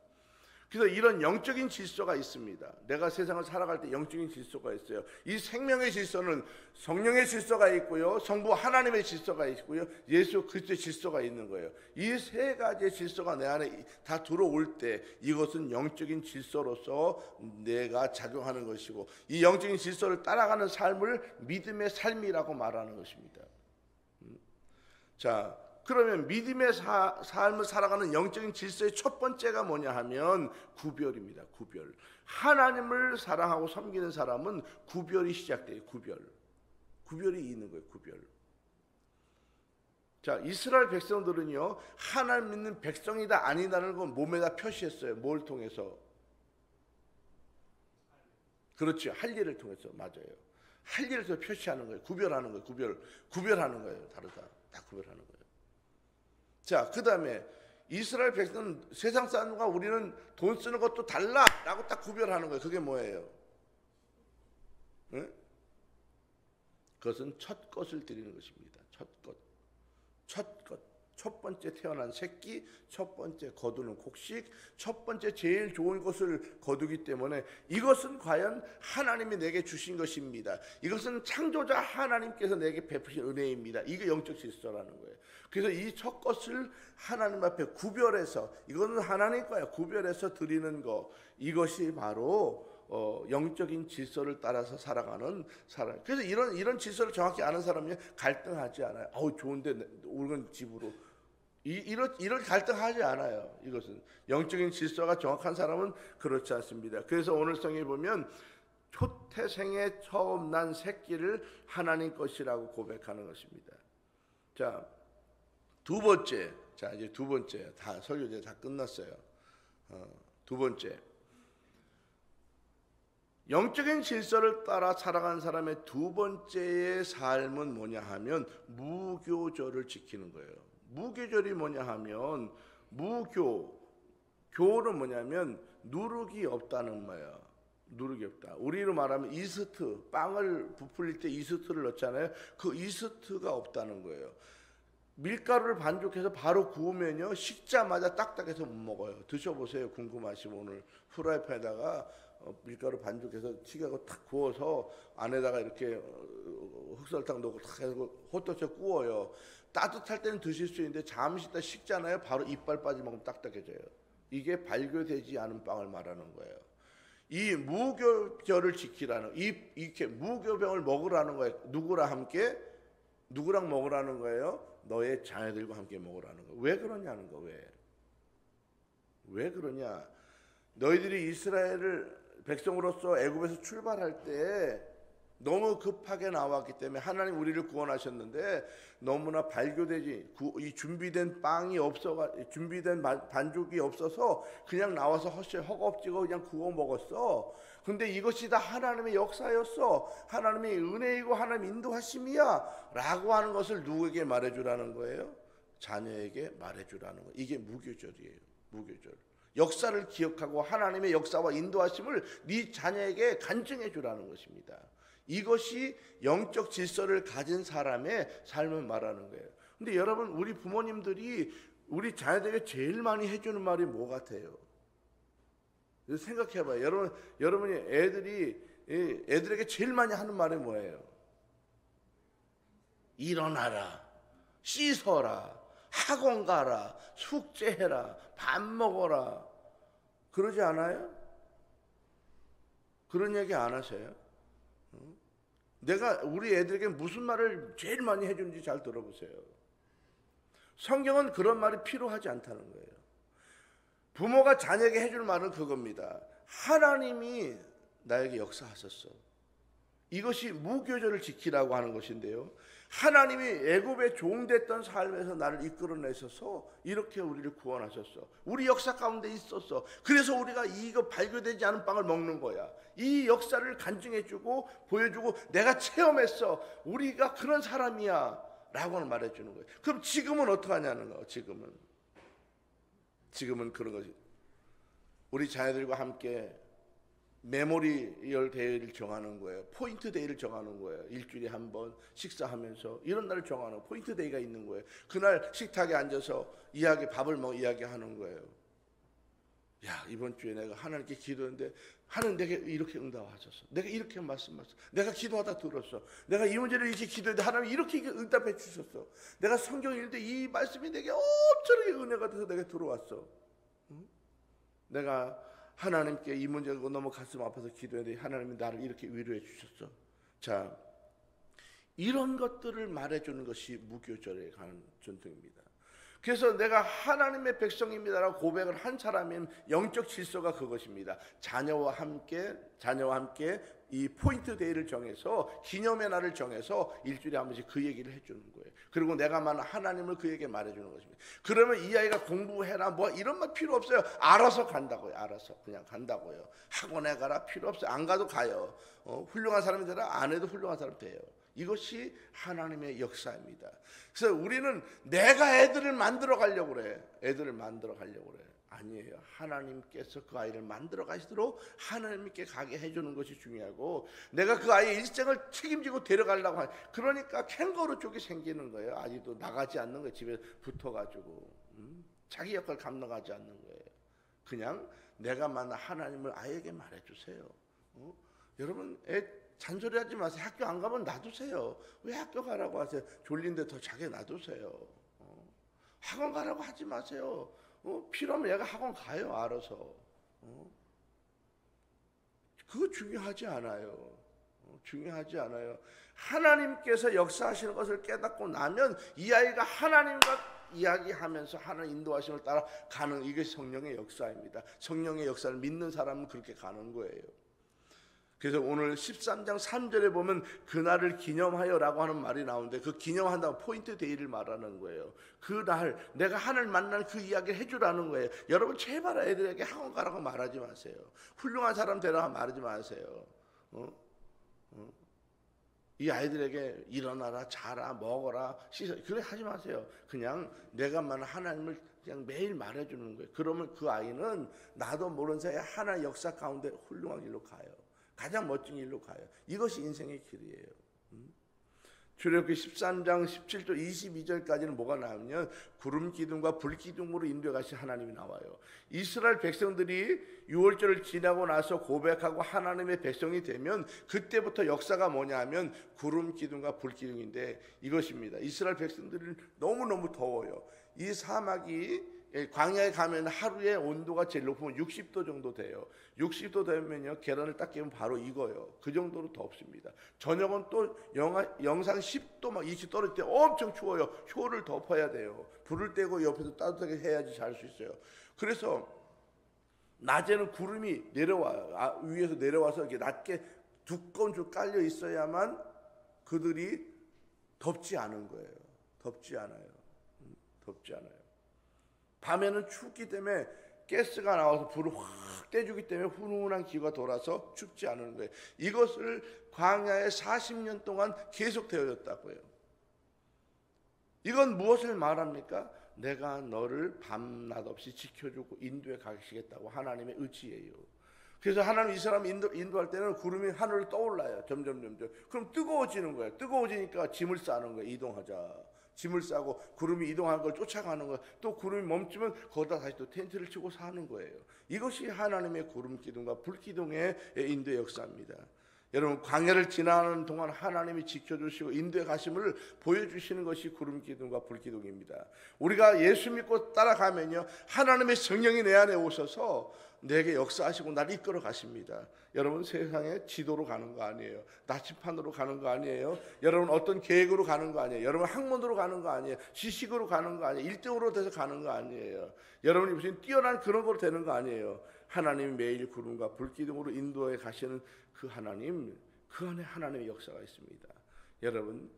그래서 이런 영적인 질서가 있습니다. 내가 세상을 살아갈 때 영적인 질서가 있어요. 이 생명의 질서는 성령의 질서가 있고요, 성부 하나님의 질서가 있고요, 예수 그리스도의 질서가 있는 거예요. 이 세 가지의 질서가 내 안에 다 들어올 때 이것은 영적인 질서로서 내가 작용하는 것이고, 이 영적인 질서를 따라가는 삶을 믿음의 삶이라고 말하는 것입니다. 자, 그러면 믿음의 삶을 살아가는 영적인 질서의 첫 번째가 뭐냐 하면 구별입니다. 구별. 하나님을 사랑하고 섬기는 사람은 구별이 시작돼요. 구별이 있는 거예요. 구별. 자, 이스라엘 백성들은요, 하나님 믿는 백성이다 아니다는 건 몸에다 표시했어요. 뭘 통해서? 그렇죠. 할 일을 통해서. 맞아요. 할 일을 통해서 표시하는 거예요. 구별하는 거예요. 구별하는 거예요. 다르다. 다 구별하는 거예요. 자, 그 다음에 이스라엘 백성은 세상 사람과 우리는 돈 쓰는 것도 달라라고 딱 구별하는 거예요. 그게 뭐예요? 네? 그것은 첫 것을 드리는 것입니다. 첫 것. 첫 번째 태어난 새끼, 첫 번째 거두는 곡식, 첫 번째 제일 좋은 것을 거두기 때문에 이것은 과연 하나님이 내게 주신 것입니다. 이것은 창조자 하나님께서 내게 베푸신 은혜입니다. 이게 영적 질서라는 거예요. 그래서 이 첫 것을 하나님 앞에 구별해서, 이거는 하나님 거야, 구별해서 드리는 거, 이것이 바로 영적인 질서를 따라서 살아가는 사람. 그래서 이런 질서를 정확히 아는 사람이 갈등하지 않아요. 좋은데 우리는 집으로. 이런 갈등하지 않아요. 이것은 영적인 질서가 정확한 사람은 그렇지 않습니다. 그래서 오늘 성경에 보면 초태생에 처음 난 새끼를 하나님 것이라고 고백하는 것입니다. 자, 두 번째. 자, 이제 두 번째. 다 설교 이제 다 끝났어요. 두 번째. 영적인 질서를 따라 살아간 사람의 두 번째의 삶은 뭐냐 하면 무교절을 지키는 거예요. 무교절이 뭐냐 하면 교는 뭐냐면 누룩이 없다는 거예요. 누룩이 없다. 우리로 말하면 이스트, 빵을 부풀릴 때 이스트를 넣잖아요. 그 이스트가 없다는 거예요. 밀가루를 반죽해서 바로 구우면요, 식자마자 딱딱해서 못 먹어요. 드셔보세요. 궁금하시면 오늘 프라이팬에다가 밀가루 반죽해서 튀겨서 탁 구워서 안에다가 이렇게 흑설탕 넣고 탁 해서 호떡처 구워요. 따뜻할 때는 드실 수 있는데 잠시 있다 식잖아요. 바로 이빨 빠지면 딱딱해져요. 이게 발효되지 않은 빵을 말하는 거예요. 이 무교절을 지키라는, 이렇게 무교병을 먹으라는 거예요. 누구랑 함께? 누구랑 먹으라는 거예요? 너의 자녀들과 함께 먹으라는 거예요. 왜 그러냐는 거. 왜 그러냐? 너희들이 이스라엘을 백성으로서 애굽에서 출발할 때 너무 급하게 나왔기 때문에 하나님 우리를 구원하셨는데 너무나 발교되지 이 준비된 빵이 준비된 반죽이 없어서 그냥 나와서 허겁지겁 그냥 구워 먹었어. 근데 이것이 다 하나님의 역사였어. 하나님의 은혜이고 하나님 인도하심이야 라고 하는 것을 누구에게 말해주라는 거예요? 자녀에게 말해주라는 거예요. 이게 무교절이에요. 무교절. 역사를 기억하고 하나님의 역사와 인도하심을 네 자녀에게 간증해 주라는 것입니다. 이것이 영적 질서를 가진 사람의 삶을 말하는 거예요. 근데 여러분, 우리 부모님들이 우리 자녀들에게 제일 많이 해주는 말이 뭐 같아요? 생각해봐요. 여러분이 애들에게 제일 많이 하는 말이 뭐예요? 일어나라, 씻어라, 학원 가라, 숙제해라, 밥 먹어라. 그러지 않아요? 그런 얘기 안 하세요? 내가 우리 애들에게 무슨 말을 제일 많이 해주는지 잘 들어보세요. 성경은 그런 말이 필요하지 않다는 거예요. 부모가 자녀에게 해줄 말은 그겁니다. 하나님이 나에게 역사하셨어. 이것이 무교절을 지키라고 하는 것인데요. 하나님이 애굽의 종됐던 삶에서 나를 이끌어내셔서 이렇게 우리를 구원하셨어. 우리 역사 가운데 있었어. 그래서 우리가 이거 발교되지 않은 빵을 먹는 거야. 이 역사를 간증해주고 보여주고 내가 체험했어. 우리가 그런 사람이야 라고는 말해주는 거예요. 그럼 지금은 어떡하냐는 거예요. 지금은 그런 거지. 우리 자녀들과 함께 메모리얼 데이를 정하는 거예요. 포인트 데이를 정하는 거예요. 일주일에 한 번 식사하면서 이런 날을 정하는 포인트 데이가 있는 거예요. 그날 식탁에 앉아서 밥을 먹어 이야기하는 거예요. 야, 이번 주에 내가 하나님께 기도했는데 하나님 내게 이렇게 응답하셨어. 내가 이렇게 말씀하셨어. 내가 기도하다 들었어. 내가 이 문제를 이렇게 기도했는데 하나님이 이렇게 응답해 주셨어. 내가 성경 읽는데 이 말씀이 내게 엄청나게 은혜가 돼서 내게 들어왔어. 응? 내가 하나님께 이 문제가 너무 가슴 아파서 기도했는데 하나님이 나를 이렇게 위로해 주셨어. 자, 이런 것들을 말해주는 것이 무교절에 관한 전통입니다. 그래서 내가 하나님의 백성입니다라고 고백을 한 사람인 영적 질서가 그것입니다. 자녀와 함께 이 포인트 데이를 정해서 기념의 날을 정해서 일주일에 한 번씩 그 얘기를 해주는 거예요. 그리고 내가 만난 하나님을 그에게 말해주는 것입니다. 그러면 이 아이가 공부해라 뭐 이런 말 필요 없어요. 알아서 간다고요. 알아서 그냥 간다고요. 학원에 가라 필요 없어요. 안 가도 가요. 훌륭한 사람이 되라 안 해도 훌륭한 사람 돼요. 이것이 하나님의 역사입니다. 그래서 우리는 내가 애들을 만들어 가려고 그래. 애들을 만들어 가려고 그래. 아니에요. 하나님께서 그 아이를 만들어 가시도록 하나님께 가게 해주는 것이 중요하고 내가 그 아이의 일생을 책임지고 데려가려고 하는 그러니까 캥거루 쪽이 생기는 거예요. 아직도 나가지 않는 거예요. 집에 붙어가지고 자기 역할 감당하지 않는 거예요. 그냥 내가 만난 하나님을 아이에게 말해주세요. 여러분 잔소리하지 마세요. 학교 안 가면 놔두세요. 왜 학교 가라고 하세요? 졸린데 더 자게 놔두세요. 학원 가라고 하지 마세요. 필요하면 얘가 학원 가요. 알아서. 그거 중요하지 않아요. 중요하지 않아요. 하나님께서 역사하시는 것을 깨닫고 나면 이 아이가 하나님과 이야기하면서 하나님 인도하심을 따라 가는 이게 성령의 역사입니다. 성령의 역사를 믿는 사람은 그렇게 가는 거예요. 그래서 오늘 13장 3절에 보면 그날을 기념하여라고 하는 말이 나오는데, 그 기념한다고 포인트 데이를 말하는 거예요. 그날 내가 하나님 만나는 그 이야기를 해주라는 거예요. 여러분 제발 애들에게 학원 가라고 말하지 마세요. 훌륭한 사람 되라고 말하지 마세요. 이 아이들에게 일어나라, 자라, 먹어라, 씻어, 그래 하지 마세요. 그냥 내가 만난 하나님을 그냥 매일 말해주는 거예요. 그러면 그 아이는 나도 모르는 사이에 하나의 역사 가운데 훌륭한 길로 가요. 가장 멋진 길로 가요. 이것이 인생의 길이에요. 출애굽기 13장 17절 22절까지는 뭐가 나오면 구름 기둥과 불 기둥으로 인도해 가신 하나님이 나와요. 이스라엘 백성들이 6월절을 지나고 나서 고백하고 하나님의 백성이 되면 그때부터 역사가 뭐냐 하면 구름 기둥과 불 기둥인데 이것입니다. 이스라엘 백성들은 너무너무 더워요. 이 사막이 광야에 가면 하루에 온도가 제일 높으면 60도 정도 돼요. 60도 되면요, 계란을 딱 깨면 바로 익어요. 그 정도로 덥습니다. 저녁은 또 영상 10도 막 20도 떨어질 때 엄청 추워요. 효를 덮어야 돼요. 불을 떼고 옆에서 따뜻하게 해야지 잘 수 있어요. 그래서 낮에는 구름이 내려와요. 위에서 내려와서 이렇게 낮게 두꺼운 줄 깔려 있어야만 그들이 덥지 않은 거예요. 덥지 않아요. 덥지 않아요. 밤에는 춥기 때문에 가스가 나와서 불을 확 떼주기 때문에 훈훈한 기가 돌아서 춥지 않은 거예요. 이것을 광야에 40년 동안 계속 되어졌다고요. 이건 무엇을 말합니까? 내가 너를 밤낮 없이 지켜주고 인도해 가시겠다고 하나님의 의지예요. 그래서 하나님 이 사람 인도할 때는 구름이 하늘을 떠올라요. 점점. 그럼 뜨거워지는 거예요. 뜨거워지니까 짐을 싸는 거예요. 이동하자. 짐을 싸고 구름이 이동하는 걸 쫓아가는 거예요. 또 구름이 멈추면 거기다 다시 또 텐트를 치고 사는 거예요. 이것이 하나님의 구름 기둥과 불 기둥의 인도의 역사입니다. 여러분 광야를 지나는 동안 하나님이 지켜주시고 인도에 가심을 보여주시는 것이 구름 기둥과 불 기둥입니다. 우리가 예수 믿고 따라가면요, 하나님의 성령이 내 안에 오셔서 내게 역사하시고 나를 이끌어 가십니다. 여러분 세상에 지도로 가는 거 아니에요. 나침판으로 가는 거 아니에요. 여러분 어떤 계획으로 가는 거 아니에요. 여러분 학문으로 가는 거 아니에요. 지식으로 가는 거 아니에요. 1등으로 돼서 가는 거 아니에요. 여러분이 무슨 뛰어난 그런 거로 되는 거 아니에요. 하나님이 매일 구름과 불기둥으로 인도해 가시는 그 하나님, 그 안에 하나님의 역사가 있습니다. 여러분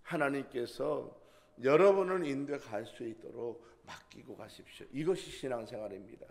하나님께서 여러분을 인도해 갈 수 있도록 맡기고 가십시오. 이것이 신앙생활입니다.